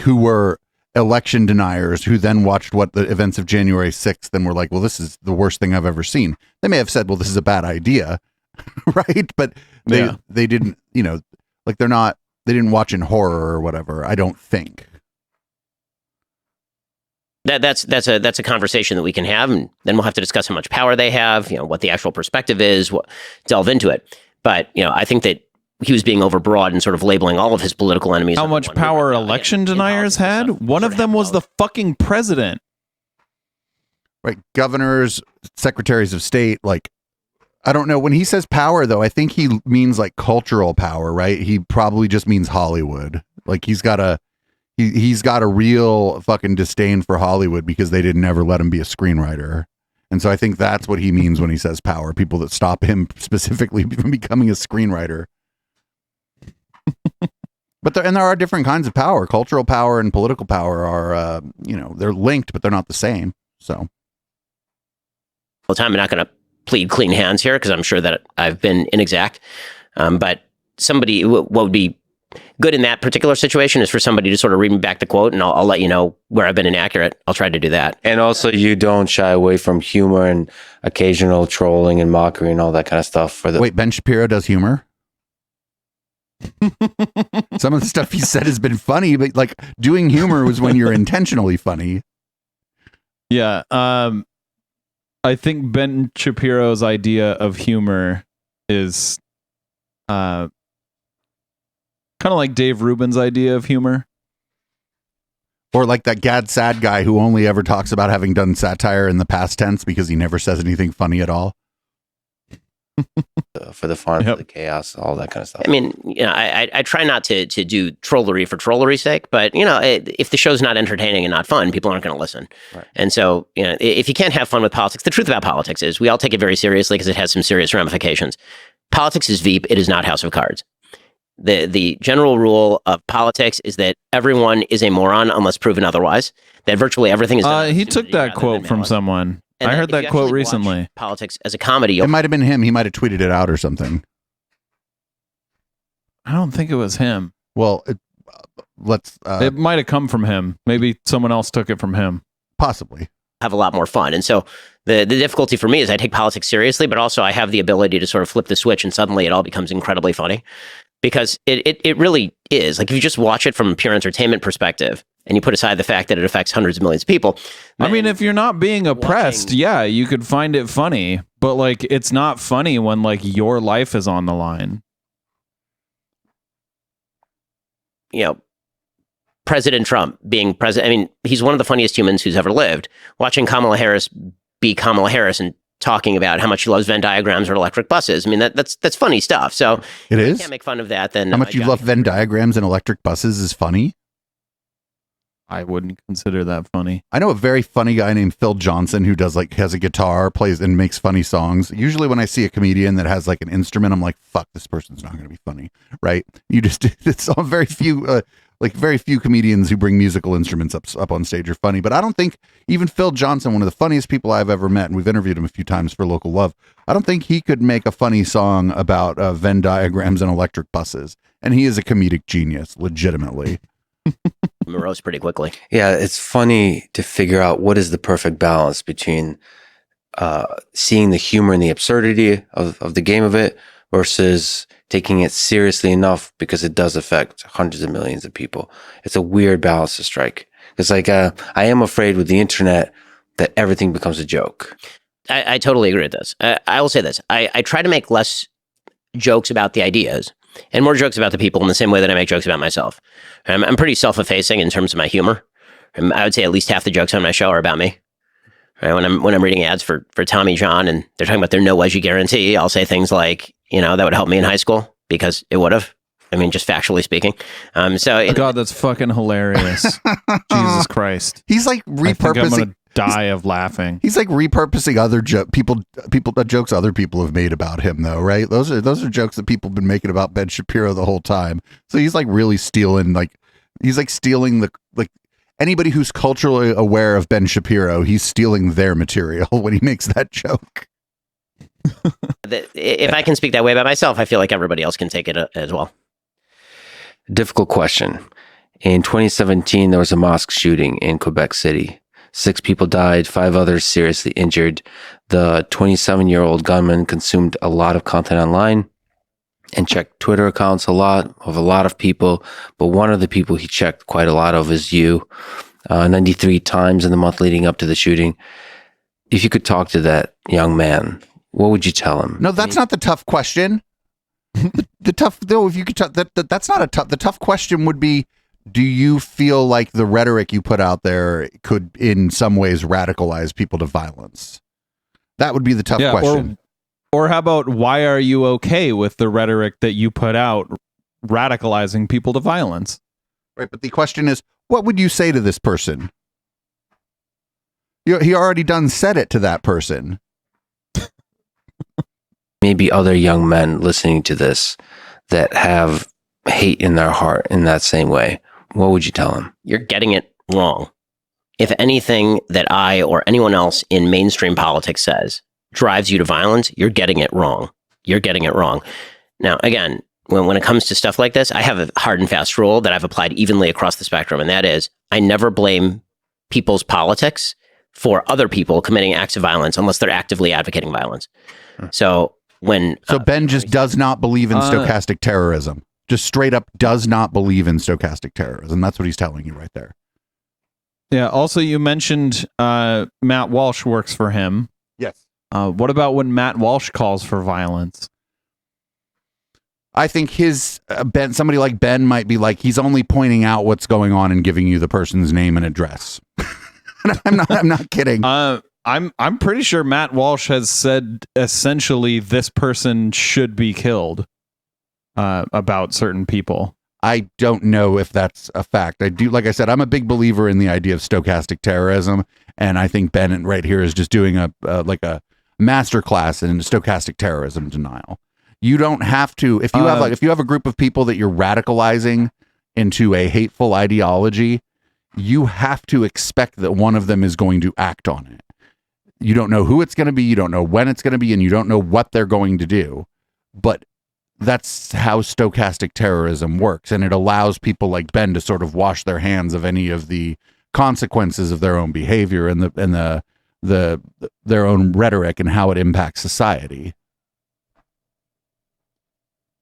who were election deniers who then watched what the events of January 6th and were like, well, this is the worst thing I've ever seen. They may have said, well, this is a bad idea, right? But they didn't, they didn't watch in horror or whatever, I don't think.
That's a conversation that we can have, and then we'll have to discuss how much power they have, what the actual perspective is, delve into it. But, I think that he was being overbroad and sort of labeling all of his political enemies.
How much power election deniers had? One of them was the fucking president.
Right. Governors, secretaries of state, like, I don't know. When he says power, though, I think he means like cultural power, right? He probably just means Hollywood. Like he's got a real fucking disdain for Hollywood because they didn't ever let him be a screenwriter. And so I think that's what he means when he says power. People that stop him specifically from becoming a screenwriter. But there are different kinds of power. Cultural power and political power are, they're linked, but they're not the same. So.
All the time, I'm not going to plead clean hands here because I'm sure that I've been inexact. But what would be good in that particular situation is for somebody to sort of read me back the quote, and I'll let you know where I've been inaccurate. I'll try to do that.
And also, you don't shy away from humor and occasional trolling and mockery and all that kind of stuff.
Wait, Ben Shapiro does humor? Some of the stuff he said has been funny, but like doing humor was when you're intentionally funny.
Yeah. I think Ben Shapiro's idea of humor is kind of like Dave Rubin's idea of humor.
Or like that Gad Sad guy who only ever talks about having done satire in the past tense because he never says anything funny at all.
For the fun, for the chaos, all that kind of stuff.
I mean, I try not to do trollery for trollery's sake, but if the show's not entertaining and not fun, people aren't going to listen. Right. And so, if you can't have fun with politics, the truth about politics is we all take it very seriously because it has some serious ramifications. Politics is Veep; it is not House of Cards. The general rule of politics is that everyone is a moron unless proven otherwise. That virtually everything is done.
He took that quote from someone. And I heard that quote recently.
Politics as a comedy.
It might have been him. He might have tweeted it out or something.
I don't think it was him.
Well,
it might have come from him. Maybe someone else took it from him.
Possibly.
Have a lot more fun. And so the difficulty for me is I take politics seriously, but also I have the ability to sort of flip the switch and suddenly it all becomes incredibly funny. Because it really is. Like if you just watch it from a pure entertainment perspective, and you put aside the fact that it affects hundreds of millions of people.
I mean, if you're not being oppressed, yeah, you could find it funny, but like it's not funny when like your life is on the line.
President Trump being president, I mean, he's one of the funniest humans who's ever lived. Watching Kamala Harris be Kamala Harris and talking about how much she loves Venn diagrams or electric buses. I mean, that's funny stuff. So
it is.
You can't make fun of that. Then
how much you love Venn diagrams and electric buses is funny.
I wouldn't consider that funny.
I know a very funny guy named Phil Johnson who does has a guitar, plays and makes funny songs. Usually when I see a comedian that has like an instrument, I'm like, fuck, this person's not going to be funny, right? It's all very few, very few comedians who bring musical instruments up on stage are funny. But I don't think even Phil Johnson, one of the funniest people I've ever met, and we've interviewed him a few times for Local Love, I don't think he could make a funny song about Venn diagrams and electric buses. And he is a comedic genius, legitimately.
Morose pretty quickly.
Yeah, it's funny to figure out what is the perfect balance between seeing the humor and the absurdity of the game of it versus taking it seriously enough because it does affect hundreds of millions of people. It's a weird balance to strike. It's like I am afraid with the internet that everything becomes a joke.
I totally agree with this. I will say this. I try to make less jokes about the ideas and more jokes about the people in the same way that I make jokes about myself. I'm pretty self-effacing in terms of my humor. I would say at least half the jokes on my show are about me. Right? When I'm reading ads for Tommy John and they're talking about their no wedgie guarantee, I'll say things like, that would help me in high school because it would have. I mean, just factually speaking.
God, that's fucking hilarious. Jesus Christ.
He's like
I think I'm
repurposing.
gonna die of laughing.
He's like repurposing other jokes other people have made about him, though, right? Those are jokes that people have been making about Ben Shapiro the whole time. So he's like really stealing the anybody who's culturally aware of Ben Shapiro, he's stealing their material when he makes that joke.
If I can speak that way about myself, I feel like everybody else can take it as well.
Difficult question. In 2017, there was a mosque shooting in Quebec City. 6 people died, 5 others seriously injured. The 27-year-old gunman consumed a lot of content online and checked Twitter accounts a lot of people. But one of the people he checked quite a lot of is you, 93 times in the month leading up to the shooting. If you could talk to that young man, what would you tell him?
No, that's not the tough question. The tough question would be, do you feel like the rhetoric you put out there could in some ways radicalize people to violence? That would be the tough question.
Or how about, why are you okay with the rhetoric that you put out radicalizing people to violence?
Right, but the question is, what would you say to this person? He already done said it to that person.
Maybe other young men listening to this that have hate in their heart in that same way. What would you tell them?
You're getting it wrong. If anything that I or anyone else in mainstream politics says drives you to violence, you're getting it wrong. You're getting it wrong. Now, again, when it comes to stuff like this, I have a hard and fast rule that I've applied evenly across the spectrum, and that is I never blame people's politics for other people committing acts of violence unless they're actively advocating violence. So Ben
just does not believe in stochastic terrorism. Just straight up does not believe in stochastic terrorism. That's what he's telling you right there.
Yeah. Also, you mentioned Matt Walsh works for him.
Yes.
What about when Matt Walsh calls for violence?
I think somebody like Ben might be like, he's only pointing out what's going on and giving you the person's name and address. I'm not kidding.
I'm pretty sure Matt Walsh has said essentially this person should be killed about certain people.
I don't know if that's a fact. Like I said, I'm a big believer in the idea of stochastic terrorism, and I think Ben right here is just doing a master class in stochastic terrorism denial. You don't have to, if you have a group of people that you're radicalizing into a hateful ideology, you have to expect that one of them is going to act on it. You don't know who it's going to be, you don't know when it's going to be, and you don't know what they're going to do. But that's how stochastic terrorism works, and it allows people like Ben to sort of wash their hands of any of the consequences of their own behavior and their own rhetoric and how it impacts society.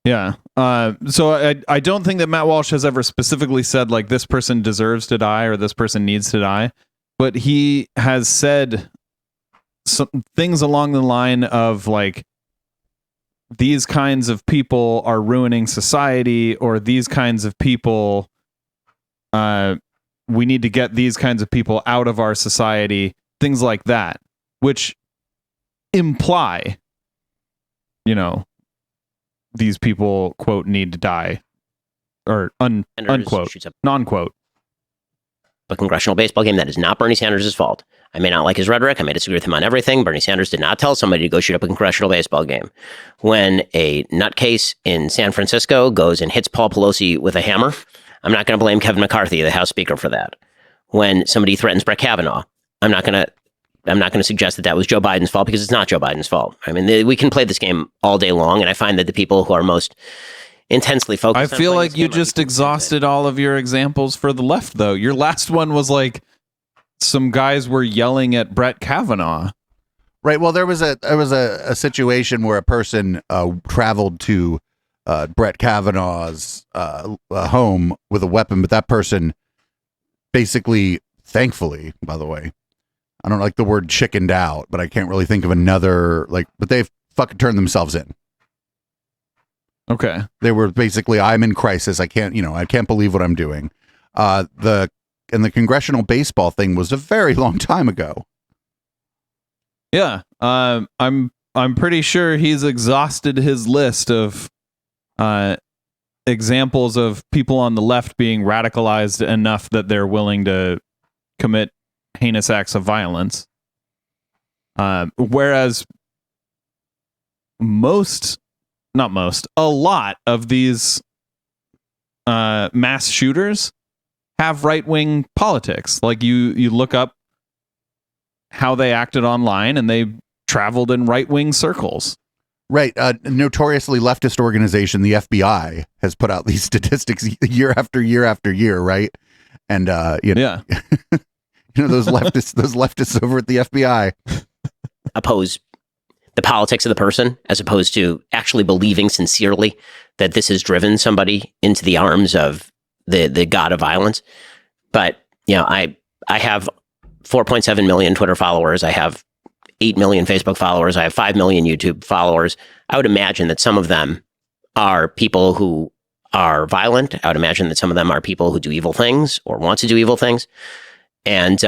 Yeah. So I don't think that Matt Walsh has ever specifically said like this person deserves to die or this person needs to die, but he has said some things along the line of like, these kinds of people are ruining society, or these kinds of people, we need to get these kinds of people out of our society, things like that, which imply, these people, quote, need to die, or unquote, non-quote.
a congressional baseball game. That is not Bernie Sanders' fault. I may not like his rhetoric. I may disagree with him on everything. Bernie Sanders did not tell somebody to go shoot up a congressional baseball game. When a nutcase in San Francisco goes and hits Paul Pelosi with a hammer, I'm not going to blame Kevin McCarthy, the House Speaker, for that. When somebody threatens Brett Kavanaugh, I'm not going to suggest that was Joe Biden's fault, because it's not Joe Biden's fault. I mean, we can play this game all day long, and I find that the people who are most intensely focused.
I feel like you just exhausted all of your examples for the left, though. Your last one was like some guys were yelling at Brett Kavanaugh.
Right. Well, there was a situation where a person traveled to Brett Kavanaugh's home with a weapon, but that person basically, thankfully, by the way, I don't like the word chickened out, but I can't really think of another, but they've fucking turned themselves in.
Okay.
They were basically, I'm in crisis. I can't believe what I'm doing. The congressional baseball thing was a very long time ago.
Yeah. I'm pretty sure he's exhausted his list of examples of people on the left being radicalized enough that they're willing to commit heinous acts of violence. Whereas a lot of these mass shooters have right-wing politics. Like you look up how they acted online, and they traveled in right-wing circles.
Right. Notoriously leftist organization, the FBI, has put out these statistics year after year after year, right? And
yeah.
those leftists over at the FBI
oppose the politics of the person, as opposed to actually believing sincerely that this has driven somebody into the arms of the god of violence. But I have 4.7 million Twitter followers. I have 8 million Facebook followers. I have 5 million YouTube followers. I would imagine that some of them are people who are violent. I would imagine that some of them are people who do evil things or want to do evil things. And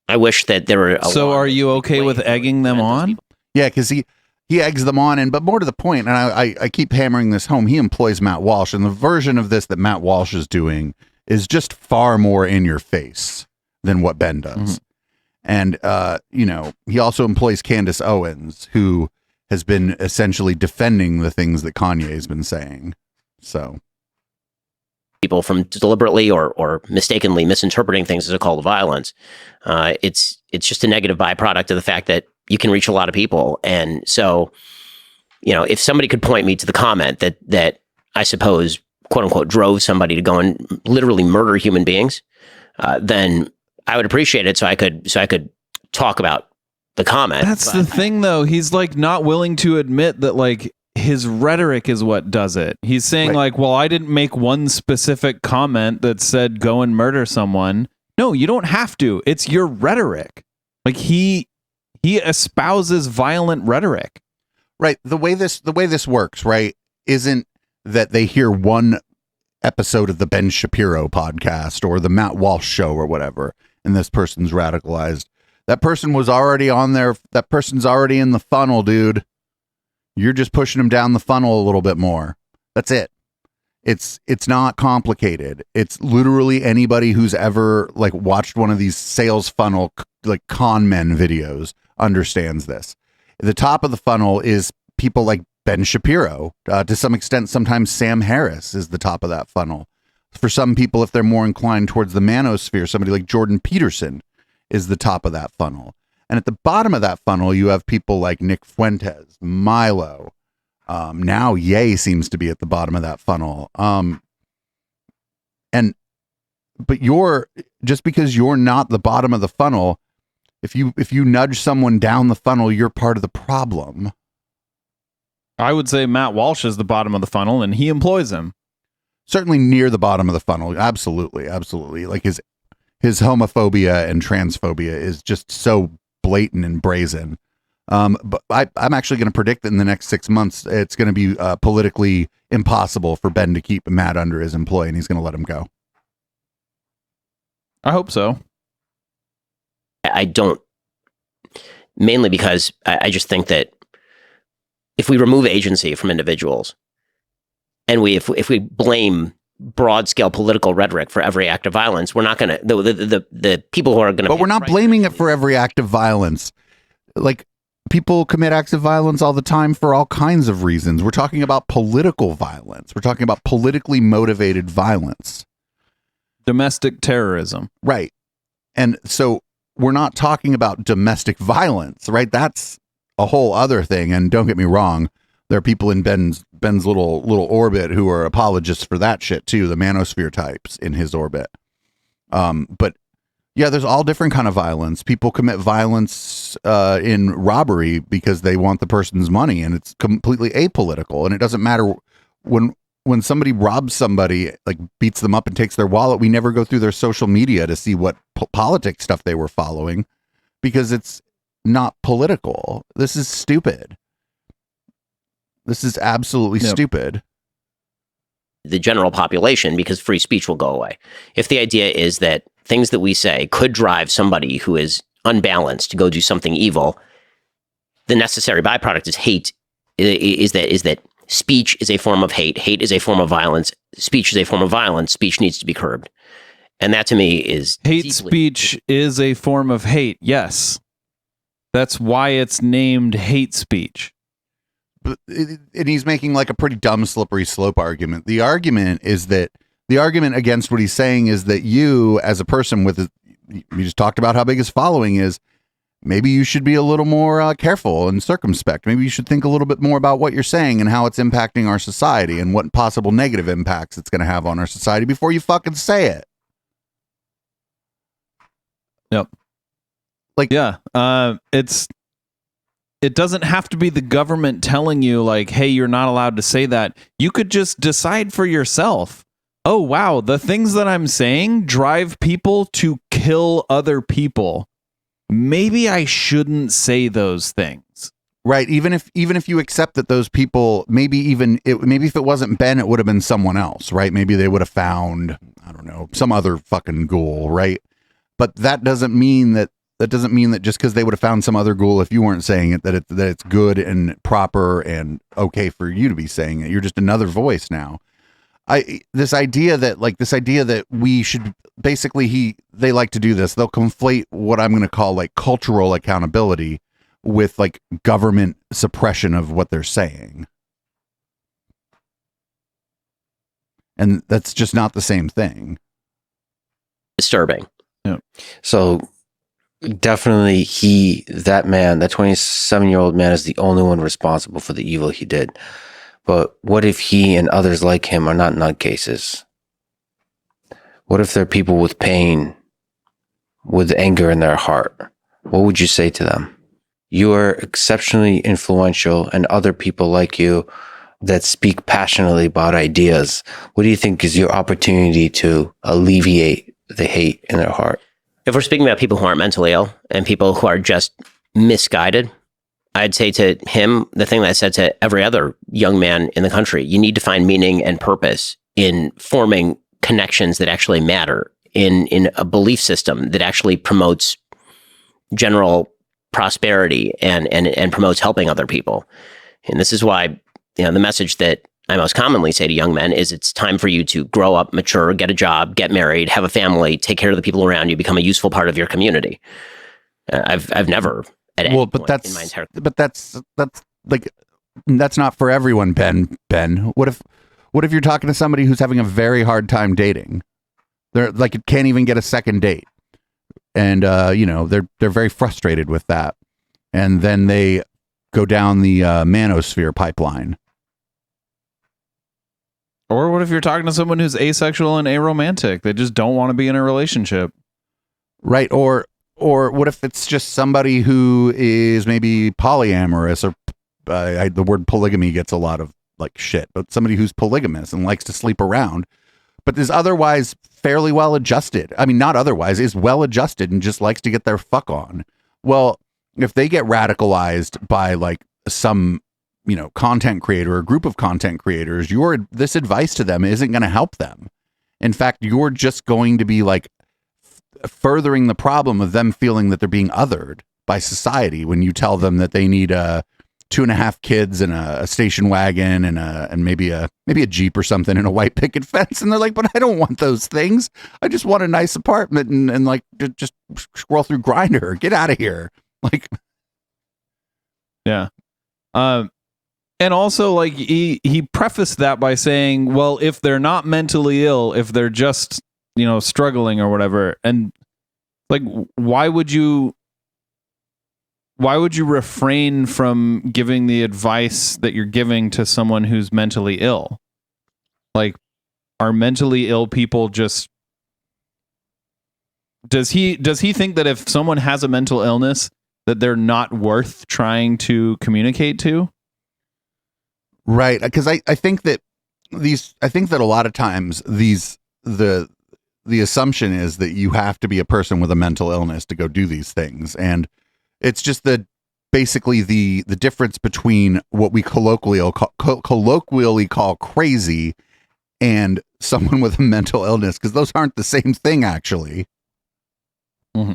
I wish that there were.
So are you okay with egging them on?
Yeah, because he eggs them on, but more to the point, and I keep hammering this home, he employs Matt Walsh, and the version of this that Matt Walsh is doing is just far more in your face than what Ben does. Mm-hmm. And, he also employs Candace Owens, who has been essentially defending the things that Kanye has been saying. So
people from deliberately or mistakenly misinterpreting things as a call to violence. It's just a negative byproduct of the fact that you can reach a lot of people. And so, if somebody could point me to the comment that I suppose, quote unquote, drove somebody to go and literally murder human beings, then I would appreciate it. So I could talk about the comment.
That's the thing, though. He's not willing to admit that his rhetoric is what does it. He's saying well, I didn't make one specific comment that said go and murder someone. No, you don't have to. It's your rhetoric. He espouses violent rhetoric.
Right. The way this works, right, isn't that they hear one episode of the Ben Shapiro podcast or the Matt Walsh show or whatever, and this person's radicalized. That person was already on there. That person's already in the funnel, dude. You're just pushing them down the funnel a little bit more. That's it. It's not complicated. It's literally anybody who's ever watched one of these sales funnel con men videos understands this. The top of the funnel is people like Ben Shapiro. To some extent, sometimes Sam Harris is the top of that funnel. For some people, if they're more inclined towards the manosphere, somebody like Jordan Peterson is the top of that funnel. And at the bottom of that funnel, you have people like Nick Fuentes, Milo. Now Ye seems to be at the bottom of that funnel. But just because you're not the bottom of the funnel, if you nudge someone down the funnel, you're part of the problem.
I would say Matt Walsh is the bottom of the funnel, and he employs him.
Certainly near the bottom of the funnel. Absolutely. Absolutely. His homophobia and transphobia is just so blatant and brazen. But I'm actually going to predict that in the next 6 months, it's going to be politically impossible for Ben to keep Matt under his employ, and he's going to let him go.
I hope so.
I don't, mainly because I just think that if we remove agency from individuals, and if we blame broad scale political rhetoric for every act of violence. We're not going to the people who are going to.
But we're not blaming it for every act of violence. Like, people commit acts of violence all the time for all kinds of reasons. We're talking about political violence. We're talking about politically motivated violence.
Domestic terrorism.
Right. And so we're not talking about domestic violence, right? That's a whole other thing. And don't get me wrong, there are people in Ben's little orbit who are apologists for that shit too, the manosphere types in his orbit. But yeah, there's all different kind of violence. People commit violence in robbery because they want the person's money, and it's completely apolitical. And it doesn't matter when somebody robs somebody, like beats them up and takes their wallet. We never go through their social media to see what politics stuff they were following, because it's not political. This is stupid. This is absolutely stupid.
The general population, because free speech will go away. If the idea is that things that we say could drive somebody who is unbalanced to go do something evil, the necessary byproduct is hate. Is that speech is a form of hate. Hate is a form of violence. Speech is a form of violence. Speech needs to be curbed. And that to me is
hate speech is a form of hate. Yes. That's why it's named hate speech.
And he's making like a pretty dumb slippery slope argument. The argument against what he's saying is that you, as a person you just talked about how big his following is, maybe you should be a little more careful and circumspect. Maybe you should think a little bit more about what you're saying and how it's impacting our society and what possible negative impacts it's going to have on our society before you fucking say it.
Yep.
Like,
yeah. It doesn't have to be the government telling you, like, hey, you're not allowed to say that. You could just decide for yourself. Oh, wow, the things that I'm saying drive people to kill other people. Maybe I shouldn't say those things.
Right. Even if you accept that those people, maybe if it wasn't Ben, it would have been someone else, right? Maybe they would have found, I don't know, some other fucking ghoul, right? But that doesn't mean that just because they would have found some other ghoul, if you weren't saying it, that it's good and proper and okay for you to be saying it. You're just another voice now. This idea that we should basically, they like to do this. They'll conflate what I'm going to call like cultural accountability with like government suppression of what they're saying. And that's just not the same thing.
Disturbing.
Yeah.
So definitely that 27-year-old man is the only one responsible for the evil he did. But what if he and others like him are not nutcases? What if they're people with pain, with anger in their heart? What would you say to them? You are exceptionally influential, and other people like you that speak passionately about ideas. What do you think is your opportunity to alleviate the hate in their heart?
If we're speaking about people who aren't mentally ill and people who are just misguided, I'd say to him the thing that I said to every other young man in the country: you need to find meaning and purpose in forming connections that actually matter, in a belief system that actually promotes general prosperity and promotes helping other people. And this is why, the message that I most commonly say to young men is it's time for you to grow up, mature, get a job, get married, have a family, take care of the people around you, become a useful part of your community. I've never at any point in my entire...
But that's like, that's not for everyone, Ben. What if you're talking to somebody who's having a very hard time dating? They're like, can't even get a second date. And, they're very frustrated with that. And then they go down the manosphere pipeline.
Or what if you're talking to someone who's asexual and aromantic? They just don't want to be in a relationship.
Right. Or what if it's just somebody who is maybe polyamorous, or the word polygamy gets a lot of like shit, but somebody who's polygamous and likes to sleep around, but is otherwise fairly well adjusted. I mean, not otherwise, is well adjusted and just likes to get their fuck on. Well, if they get radicalized by like some, content creator or group of content creators, this advice to them isn't going to help them. In fact, you're just going to be like furthering the problem of them feeling that they're being othered by society when you tell them that they need 2.5 kids and a station wagon and maybe a Jeep or something and a white picket fence. And they're like, but I don't want those things. I just want a nice apartment and like just scroll through Grindr. Get out of here. Like,
yeah. And also, like, he prefaced that by saying, well, if they're not mentally ill, if they're just, struggling or whatever, and like, why would you refrain from giving the advice that you're giving to someone who's mentally ill? Like, are mentally ill people just... Does he think that if someone has a mental illness that they're not worth trying to communicate to?
Right, because I think that a lot of times the assumption is that you have to be a person with a mental illness to go do these things, and it's just basically the difference between what we colloquially call crazy and someone with a mental illness, because those aren't the same thing actually.
Mm-hmm.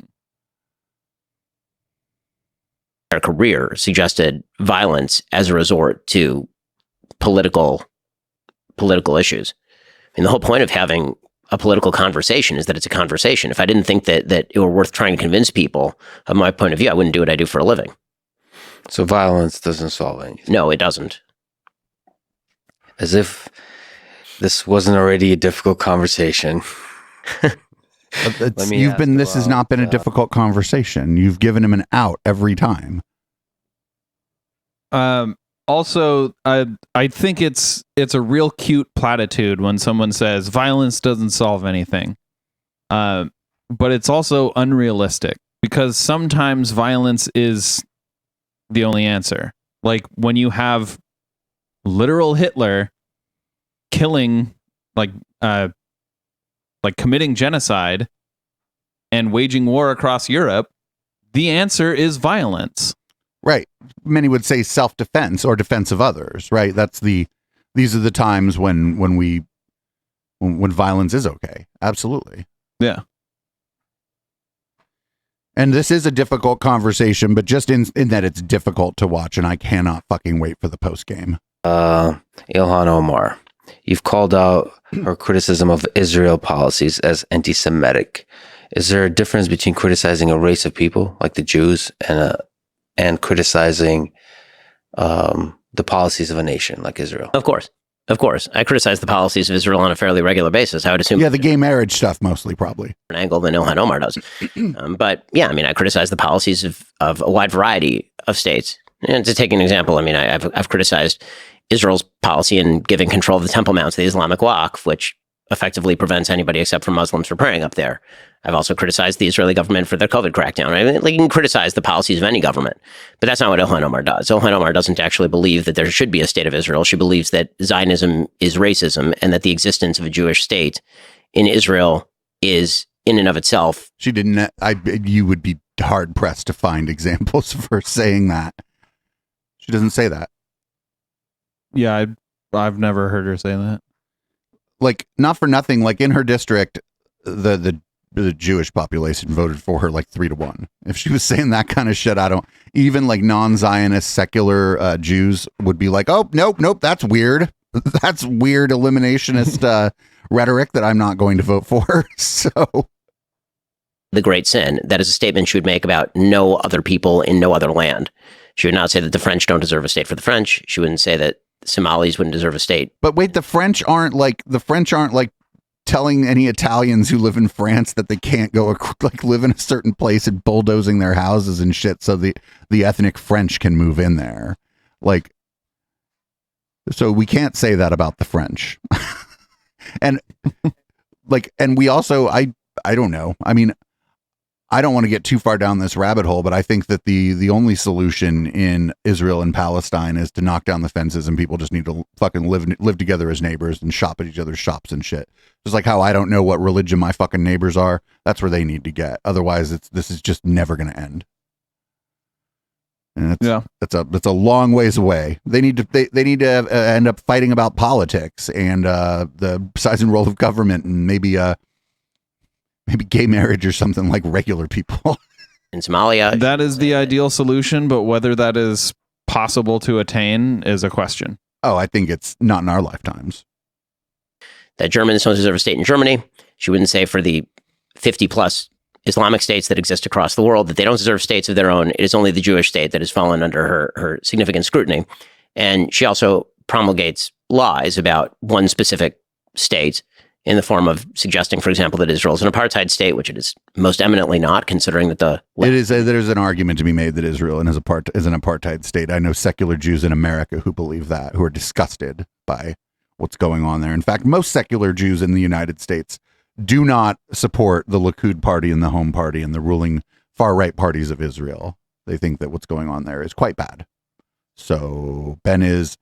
Their career suggested violence as a resort to political issues. I mean, the whole point of having a political conversation is that it's a conversation. If I didn't think that it were worth trying to convince people of my point of view, I wouldn't do what I do for a living.
So violence doesn't solve anything.
No, it doesn't.
As if this wasn't already a difficult conversation.
This has not been a difficult conversation. You've given him an out every time.
Also, I think it's a real cute platitude when someone says violence doesn't solve anything. But it's also unrealistic, because sometimes violence is the only answer. Like when you have literal Hitler killing, like committing genocide and waging war across Europe, the answer is violence.
Right. Many would say self-defense or defense of others, right? These are the times when violence is okay. Absolutely.
Yeah.
And this is a difficult conversation, but just in that it's difficult to watch, and I cannot fucking wait for the post game.
Ilhan Omar, you've called out her criticism of Israel policies as anti-Semitic. Is there a difference between criticizing a race of people like the Jews and criticizing the policies of a nation like Israel?
Of course. I criticize the policies of Israel on a fairly regular basis. I would assume.
Yeah, the gay marriage stuff mostly, probably.
An angle than Ilhan Omar does. But yeah, I mean, I criticize the policies of a wide variety of states. And to take an example, I mean, I've criticized Israel's policy in giving control of the Temple Mount to the Islamic Waqf, which effectively prevents anybody except for Muslims from praying up there. I've also criticized the Israeli government for their COVID crackdown. I mean, like, you can criticize the policies of any government, but that's not what Ilhan Omar does. Ilhan Omar doesn't actually believe that there should be a state of Israel. She believes that Zionism is racism and that the existence of a Jewish state in Israel is in and of itself.
She didn't. You would be hard pressed to find examples of her saying that. She doesn't say that.
Yeah, I've never heard her say that.
Like, not for nothing, like in her district, the Jewish population voted for her like 3-1. If she was saying that kind of shit, even like non-Zionist secular Jews would be like, oh, nope, that's weird. That's weird eliminationist rhetoric that I'm not going to vote for. So
the great sin, that is a statement she would make about no other people in no other land. She would not say that the French don't deserve a state for the French. She wouldn't say that Somalis wouldn't deserve a state.
But wait, the French aren't like telling any Italians who live in France that they can't go like live in a certain place and bulldozing their houses and shit so the ethnic French can move in there. Like, so we can't say that about the French. and we also, I don't know. I mean, I don't want to get too far down this rabbit hole, but I think that the only solution in Israel and Palestine is to knock down the fences, and people just need to fucking live together as neighbors and shop at each other's shops and shit. Just like how I don't know what religion my fucking neighbors are. That's where they need to get. Otherwise, this is just never going to end. And that's a long ways away. They need to end up fighting about politics and the size and role of government, and maybe gay marriage or something like regular people.
In Somalia,
that is the ideal solution, but whether that is possible to attain is a question.
Oh, I think it's not in our lifetimes.
That Germans don't deserve a state in Germany. She wouldn't say for the 50 plus Islamic states that exist across the world that they don't deserve states of their own. It is only the Jewish state that has fallen under her significant scrutiny. And she also promulgates lies about one specific state in the form of suggesting, for example, that Israel is an apartheid state, which it is most eminently not, considering that
there's an argument to be made that Israel is an apartheid state. I know secular Jews in America who believe that, who are disgusted by what's going on there. In fact, most secular Jews in the United States do not support the Likud party and the Home party and the ruling far-right parties of Israel. They think that what's going on there is quite bad. So Ben is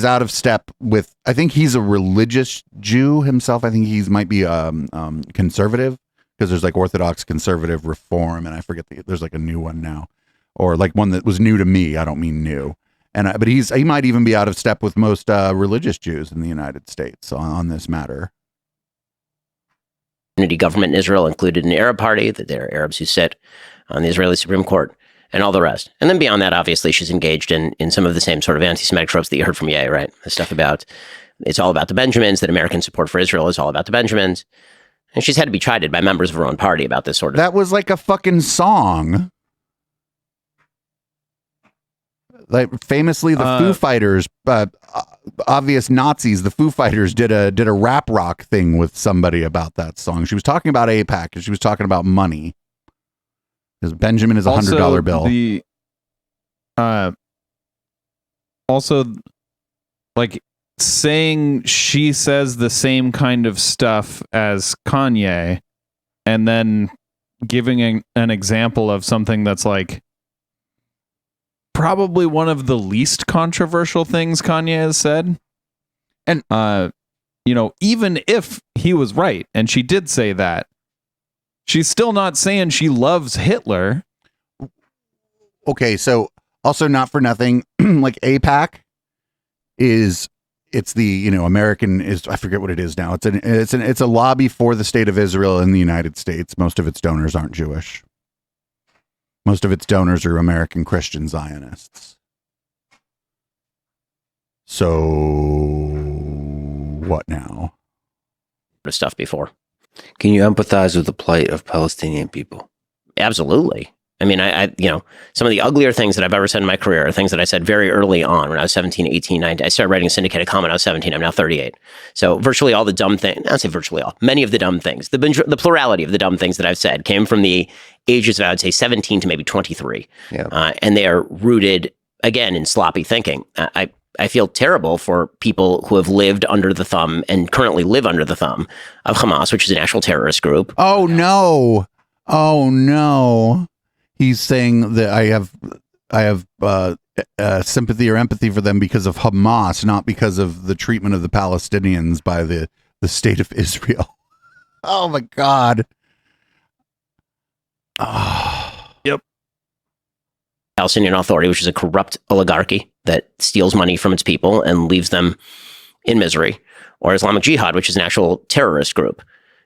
out of step with, I think he's a religious Jew himself. I think he might be conservative, because there's like Orthodox, conservative, Reform, and I forget there's like a new one now, or like one that was new to me. I don't mean new. But he might even be out of step with most religious Jews in the United States on this matter.
Unity government in Israel included an Arab party, that there are Arabs who sit on the Israeli Supreme Court, and all the rest. And then beyond that, obviously, she's engaged in some of the same sort of anti-Semitic tropes that you heard from Ye, right? The stuff about, it's all about the Benjamins, that American support for Israel is all about the Benjamins. And she's had to be chided by members of her own party about this sort of...
That was like a fucking song. Like famously, the Foo Fighters, obvious Nazis, the Foo Fighters did a rap rock thing with somebody about that song. She was talking about AIPAC, and she was talking about money. Because Benjamin is $100 bill.
Also, like saying she says the same kind of stuff as Kanye, and then giving an example of something that's like probably one of the least controversial things Kanye has said. And, even if he was right and she did say that, she's still not saying she loves Hitler.
Okay, so also not for nothing, like AIPAC it's the, American is, I forget what it is now. It's a lobby for the state of Israel in the United States. Most of its donors aren't Jewish. Most of its donors are American Christian Zionists. So what now?
Stuff before.
Can you empathize with the plight of Palestinian people?
Absolutely. I mean, I some of the uglier things that I've ever said in my career are things that I said very early on when I was 17, 18, 19. I started writing syndicated comment when I was 17. I'm now 38. So virtually all the dumb things, I'd say virtually all, many of the dumb things, the plurality of the dumb things that I've said came from the ages of, I would say, 17 to maybe 23.
Yeah.
And they are rooted, again, in sloppy thinking. I feel terrible for people who have lived under the thumb and currently live under the thumb of Hamas, which is an actual terrorist group.
Oh, no. He's saying that I have sympathy or empathy for them because of Hamas, not because of the treatment of the Palestinians by the state of Israel. Oh my God.
Yep. Palestinian Authority, which is a corrupt oligarchy that steals money from its people and leaves them in misery, or Islamic Jihad, which is an actual terrorist group.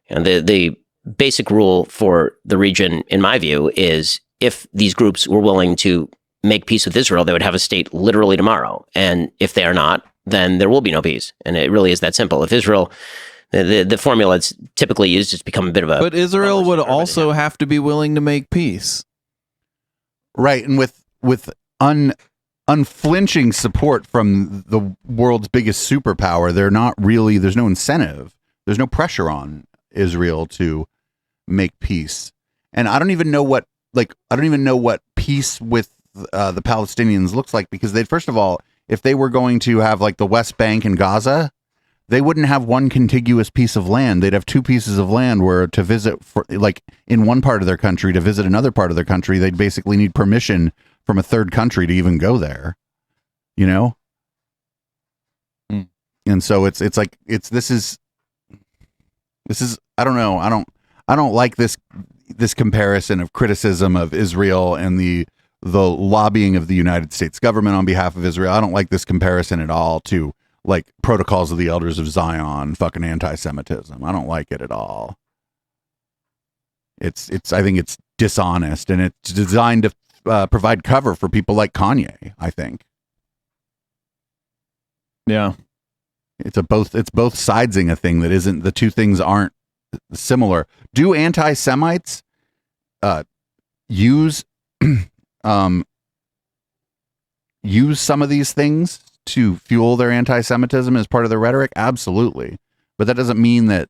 And the basic rule for the region, in my view, is if these groups were willing to make peace with Israel, they would have a state literally tomorrow. And if they are not, then there will be no peace. And it really is that simple. If Israel, the formula that's typically used has become a bit of a...
But Israel would also have to be willing to make peace.
Right. And with unflinching support from the world's biggest superpower, there's no incentive. There's no pressure on Israel to make peace. And I don't even know what peace with the Palestinians looks like, because first of all, if they were going to have like the West Bank and Gaza, they wouldn't have one contiguous piece of land. They'd have two pieces of land where to visit, for like in one part of their country, to visit another part of their country, they'd basically need permission from a third country to even go there, And so this is I don't know. I don't like this comparison of criticism of Israel and the lobbying of the United States government on behalf of Israel. I don't like this comparison at all to like Protocols of the Elders of Zion, fucking anti-Semitism. I don't like it at all. I think it's dishonest, and it's designed to provide cover for people like Kanye. I think
Yeah.
it's both sidesing a thing that isn't. The two things aren't similar. Do anti-Semites use use some of these things to fuel their anti-Semitism as part of their rhetoric? Absolutely. But that doesn't mean that,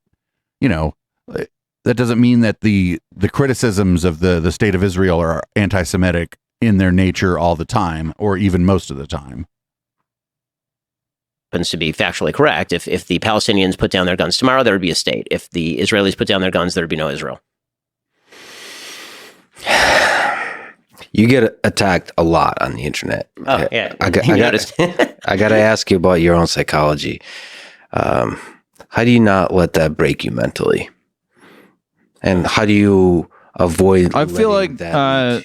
that doesn't mean that the criticisms of the state of Israel are anti-Semitic in their nature all the time, or even most of the time.
Happens to be factually correct. If the Palestinians put down their guns tomorrow, there would be a state. If the Israelis put down their guns, there would be no Israel.
You get attacked a lot on the internet.
Oh, yeah.
I
noticed.
got to ask you about your own psychology. How do you not let that break you mentally? And how do you avoid?
I feel like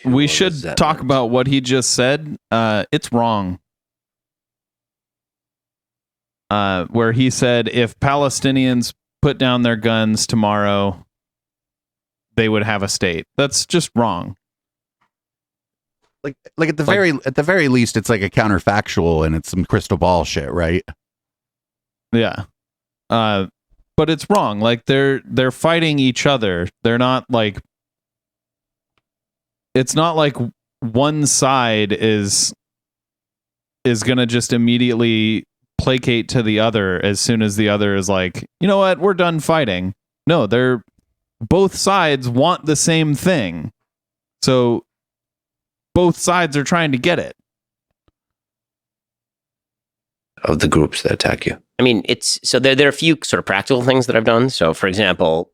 we should
resentment?
talk about what he just said. It's wrong. Where he said if Palestinians put down their guns tomorrow, they would have a state. That's just wrong.
Like at the very least, it's like a counterfactual and it's some crystal ball shit, right?
Yeah. But it's wrong. Like they're fighting each other. They're not like, it's not like one side is going to just immediately placate to the other as soon as the other is like, you know what, we're done fighting. No, both sides want the same thing. So both sides are trying to get it.
Of the groups that attack you.
I mean, there are a few sort of practical things that I've done. So, for example,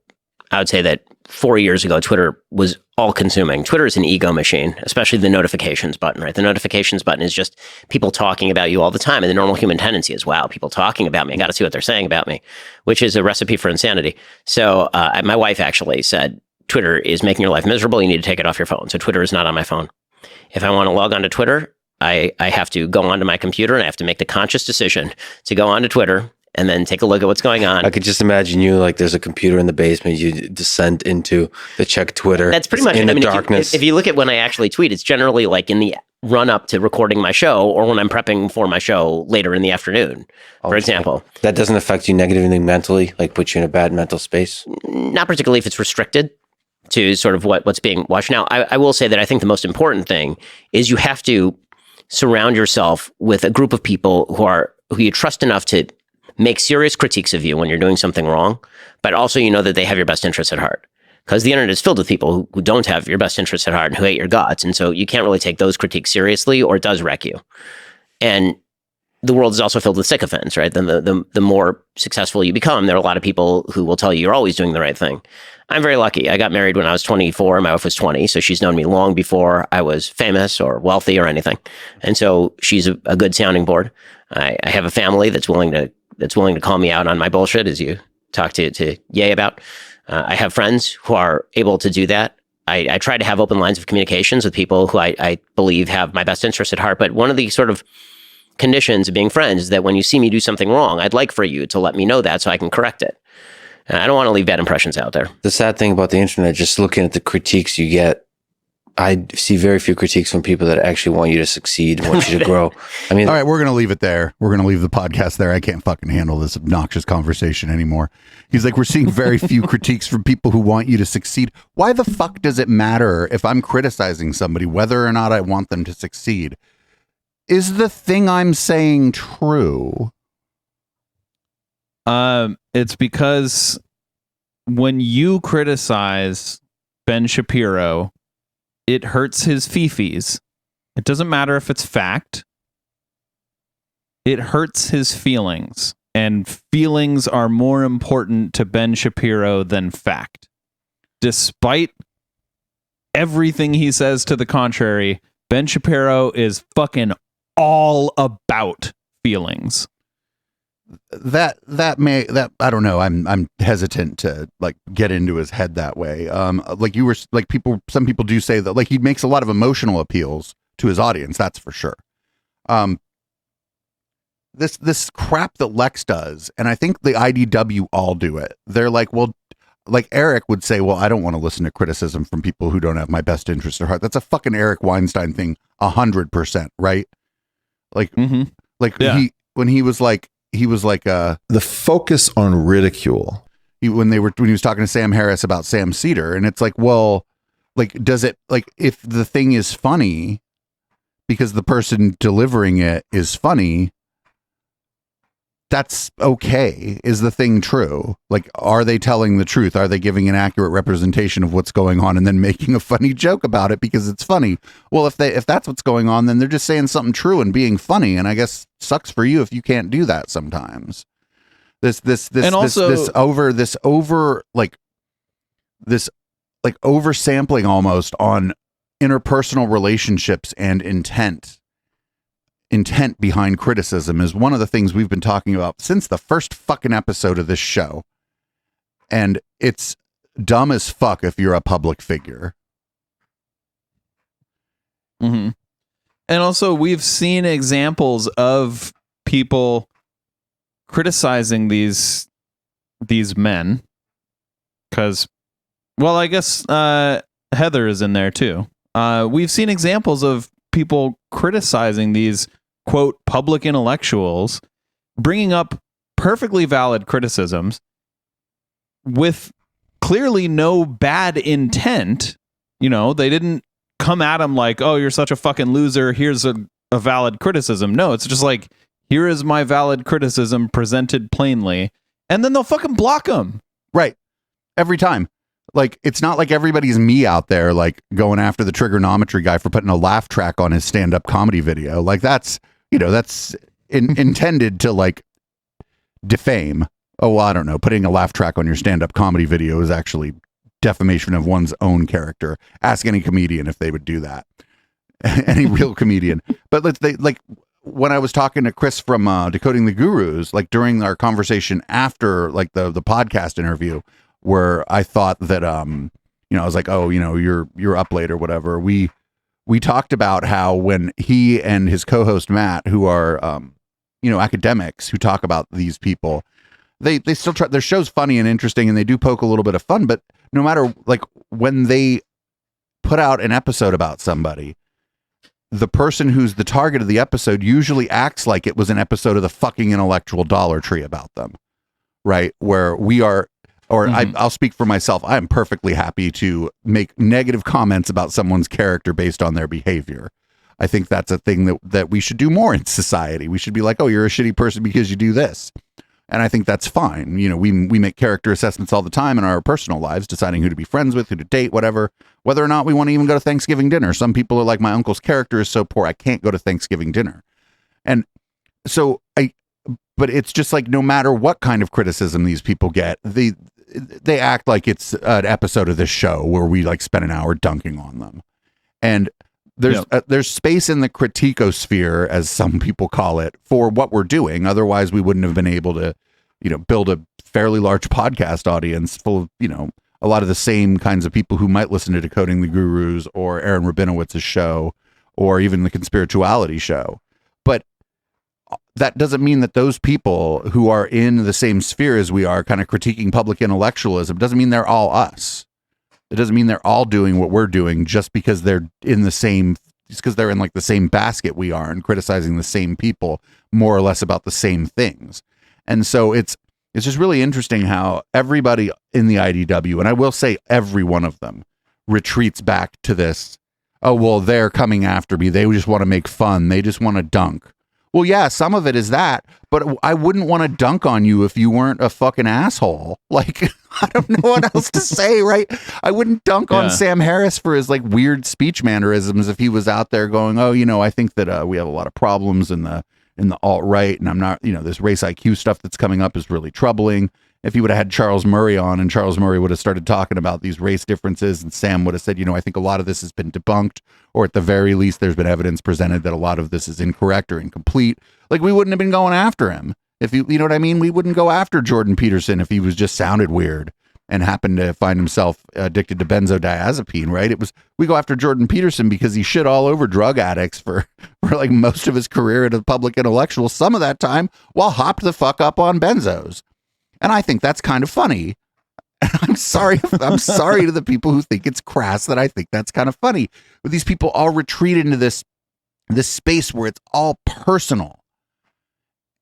I would say that 4 years ago, Twitter was all consuming. Twitter is an ego machine, especially the notifications button, right? The notifications button is just people talking about you all the time. And the normal human tendency is, wow, people talking about me. I got to see what they're saying about me, which is a recipe for insanity. So my wife actually said, Twitter is making your life miserable. You need to take it off your phone. So Twitter is not on my phone. If I want to log on to Twitter, I have to go onto my computer and I have to make the conscious decision to go onto Twitter and then take a look at what's going on.
I could just imagine you like there's a computer in the basement. You descend into the check Twitter.
That's pretty much
in
it.
the darkness.
If you look at when I actually tweet, it's generally like in the run up to recording my show or when I'm prepping for my show later in the afternoon, for example.
That doesn't affect you negatively mentally, like put you in a bad mental space?
Not particularly if it's restricted to sort of what's being watched. Now, I will say that I think the most important thing is you have to surround yourself with a group of people who you trust enough to make serious critiques of you when you're doing something wrong, but also you know that they have your best interests at heart. Because the internet is filled with people who don't have your best interests at heart and who hate your guts. And so you can't really take those critiques seriously or it does wreck you. And the world is also filled with sycophants, right? Then the more successful you become, there are a lot of people who will tell you you're always doing the right thing. I'm very lucky. I got married when I was 24 and my wife was 20. So she's known me long before I was famous or wealthy or anything. And so she's a good sounding board. I have a family that's willing to call me out on my bullshit, as you talked to Ye about. I have friends who are able to do that. I try to have open lines of communications with people who I believe have my best interest at heart. But one of the sort of conditions of being friends is that when you see me do something wrong, I'd like for you to let me know that so I can correct it. I don't want to leave bad impressions out there.
The sad thing about the internet, just looking at the critiques you get, I see very few critiques from people that actually want you to succeed, want you to grow. I mean,
all right, we're going to leave it there. We're going to leave the podcast there. I can't fucking handle this obnoxious conversation anymore. He's like, we're seeing very few critiques from people who want you to succeed. Why the fuck does it matter if I'm criticizing somebody, whether or not I want them to succeed? Is the thing I'm saying true?
It's because when you criticize Ben Shapiro, it hurts his fifis. It doesn't matter if it's fact. It hurts his feelings. And feelings are more important to Ben Shapiro than fact. Despite everything he says to the contrary, Ben Shapiro is fucking all about feelings.
That I don't know. I'm hesitant to like get into his head that way. Like you were like some people do say that like he makes a lot of emotional appeals to his audience. That's for sure. This crap that Lex does, and I think the IDW all do it. They're like, well, like Eric would say, well, I don't want to listen to criticism from people who don't have my best interest at heart. That's a fucking Eric Weinstein thing, 100%, right? Like,
Yeah.
when he was like,
The focus on ridicule.
when he was talking to Sam Harris about Sam Cedar, and it's like, well, like, does it, like, if the thing is funny because the person delivering it is funny, that's okay. Is the thing true? Like, are they telling the truth? Are they giving an accurate representation of what's going on and then making a funny joke about it because it's funny? Well, if that's what's going on, then they're just saying something true and being funny. And I guess sucks for you if you can't do that sometimes. This oversampling almost on interpersonal relationships and intent behind criticism is one of the things we've been talking about since the first fucking episode of this show. And it's dumb as fuck if you're a public figure.
Mm-hmm. And also, we've seen examples of people criticizing these men because, well, I guess Heather is in there too. We've seen examples of people criticizing these, quote, public intellectuals, bringing up perfectly valid criticisms with clearly no bad intent. You know, they didn't come at him like, oh, you're such a fucking loser, here's a valid criticism. No, it's just like, here is my valid criticism presented plainly, and then they'll fucking block them.
Right. Every time. Like, it's not like everybody's me out there, like, going after the trigonometry guy for putting a laugh track on his stand-up comedy video. Like, that's, you know, that's intended to, like, defame. Oh, well, I don't know. Putting a laugh track on your stand-up comedy video is actually defamation of one's own character. Ask any comedian if they would do that. Any real comedian. But when I was talking to Chris from Decoding the Gurus, like, during our conversation after, like, the podcast interview, where I thought that, you know, I was like, oh, you know, you're up late or whatever. We talked about how when he and his co-host Matt, who are, you know, academics who talk about these people, they still try, their show's funny and interesting and they do poke a little bit of fun, but no matter, like, when they put out an episode about somebody, the person who's the target of the episode usually acts like it was an episode of the fucking Intellectual Dollar Tree about them, right? Where we are, or I'll speak for myself. I am perfectly happy to make negative comments about someone's character based on their behavior. I think that's a thing that we should do more in society. We should be like, oh, you're a shitty person because you do this. And I think that's fine. You know, we make character assessments all the time in our personal lives, deciding who to be friends with, who to date, whatever, whether or not we want to even go to Thanksgiving dinner. Some people are like, my uncle's character is so poor, I can't go to Thanksgiving dinner. And so but it's just like, no matter what kind of criticism these people get, they act like it's an episode of this show where we, like, spend an hour dunking on them. And there's space in the criticosphere, as some people call it, for what we're doing. Otherwise, we wouldn't have been able to, you know, build a fairly large podcast audience full of, you know, a lot of the same kinds of people who might listen to Decoding the Gurus or Aaron Rabinowitz's show or even the Conspirituality show. But that doesn't mean that those people who are in the same sphere as we are, kind of critiquing public intellectualism, doesn't mean they're all us. It doesn't mean they're all doing what we're doing just because they're in the same, just because they're in, like, the same basket we are and criticizing the same people more or less about the same things. And so it's just really interesting how everybody in the IDW, and I will say every one of them, retreats back to this, oh, well, they're coming after me. They just want to make fun. They just want to dunk. Well, yeah, some of it is that, but I wouldn't want to dunk on you if you weren't a fucking asshole. Like, I don't know what else to say, right? I wouldn't dunk on Sam Harris for his, like, weird speech mannerisms if he was out there going, oh, you know, I think that we have a lot of problems in the alt-right, and I'm not, you know, this race IQ stuff that's coming up is really troubling. If he would have had Charles Murray on and Charles Murray would have started talking about these race differences and Sam would have said, you know, I think a lot of this has been debunked, or at the very least, there's been evidence presented that a lot of this is incorrect or incomplete. Like, we wouldn't have been going after him. If you know what I mean? We wouldn't go after Jordan Peterson if he was just sounded weird and happened to find himself addicted to benzodiazepine, right? We go after Jordan Peterson because he shit all over drug addicts for like most of his career at a public intellectual, some of that time, while hopped the fuck up on benzos. And I think that's kind of funny. I'm sorry. I'm sorry to the people who think it's crass that I think that's kind of funny. But these people all retreat into this space where it's all personal.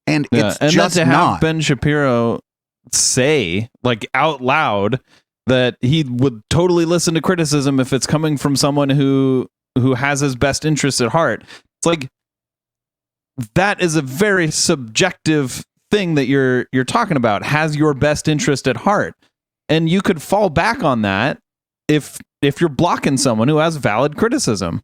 And it's
and
just
then to have
not.
Ben Shapiro say, like, out loud that he would totally listen to criticism if it's coming from someone who has his best interest at heart. It's like, that is a very subjective thing that you're talking about, has your best interest at heart. And you could fall back on that if you're blocking someone who has valid criticism.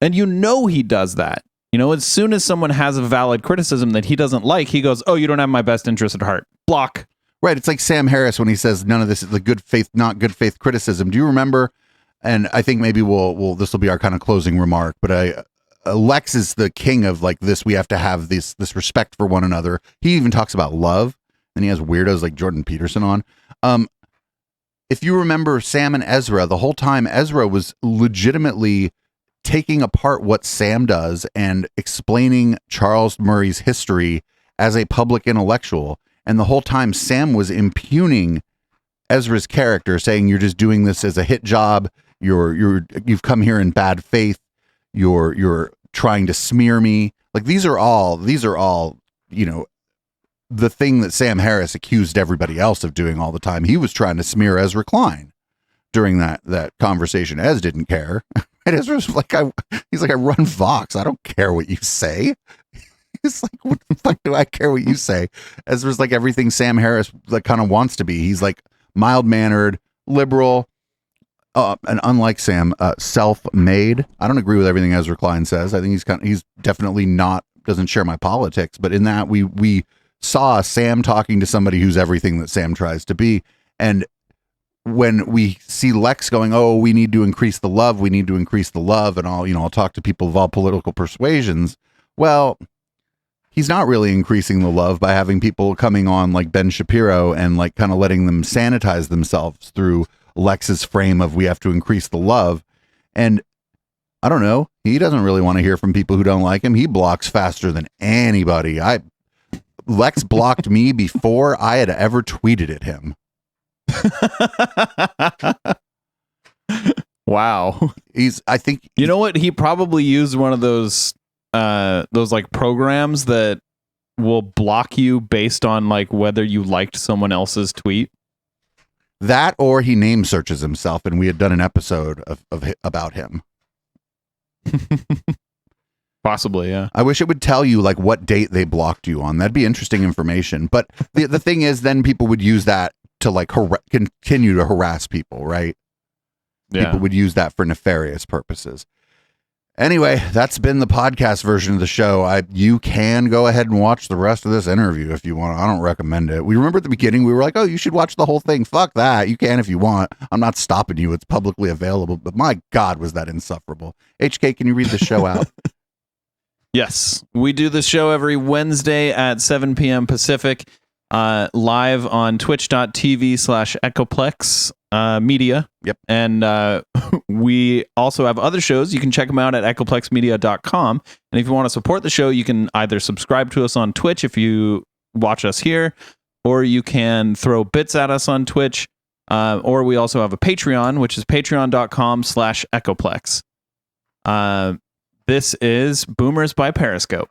And you know he does that. You know, as soon as someone has a valid criticism that he doesn't like, he goes, "Oh, you don't have my best interest at heart." Block.
Right. It's like Sam Harris when he says none of this is the good faith, not good faith criticism. Do you remember? And I think maybe we'll this will be our kind of closing remark, but Lex is the king of like this. We have to have this respect for one another. He even talks about love, and he has weirdos like Jordan Peterson on. If you remember Sam and Ezra, the whole time Ezra was legitimately taking apart what Sam does and explaining Charles Murray's history as a public intellectual. And the whole time Sam was impugning Ezra's character, saying you're just doing this as a hit job. You've come here in bad faith. You're trying to smear me. Like these are all, you know, the thing that Sam Harris accused everybody else of doing all the time. He was trying to smear Ezra Klein during that conversation. Ez didn't care. And Ezra's like, he's like, I run Vox. I don't care what you say. He's like, what the fuck do I care what you say? Ezra's like everything Sam Harris like kind of wants to be. He's like mild-mannered, liberal, and unlike Sam, self-made. I don't agree with everything Ezra Klein says. I think he's definitely doesn't share my politics. But in that, we saw Sam talking to somebody who's everything that Sam tries to be. And when we see Lex going, oh, we need to increase the love, and I'll talk to people of all political persuasions. Well, he's not really increasing the love by having people coming on like Ben Shapiro and like kind of letting them sanitize themselves through Lex's frame of we have to increase the love. And I don't know, he doesn't really want to hear from people who don't like him. He blocks faster than anybody. Lex blocked me before I had ever tweeted at him.
Wow.
I think
you know what? He probably used one of those like programs that will block you based on like whether you liked someone else's tweet.
That, or he name searches himself, and we had done an episode about him.
Possibly, yeah.
I wish it would tell you like what date they blocked you on. That'd be interesting information. But the thing is, then people would use that to like continue to harass people, right?
Yeah.
People would use that for nefarious purposes. Anyway, that's been the podcast version of the show. You can go ahead and watch the rest of this interview if you want. I don't recommend it. We remember at the beginning, we were like, oh, you should watch the whole thing. Fuck that. You can if you want. I'm not stopping you. It's publicly available. But my God, was that insufferable. HK, can you read the show out?
Yes. We do this show every Wednesday at 7 p.m. Pacific, live on twitch.tv/Echoplex Media.
Yep.
And we also have other shows. You can check them out at echoplexmedia.com. And if you want to support the show, you can either subscribe to us on Twitch if you watch us here, or you can throw bits at us on Twitch. Or we also have a Patreon, which is patreon.com/Echoplex. This is Boomers by Periscope.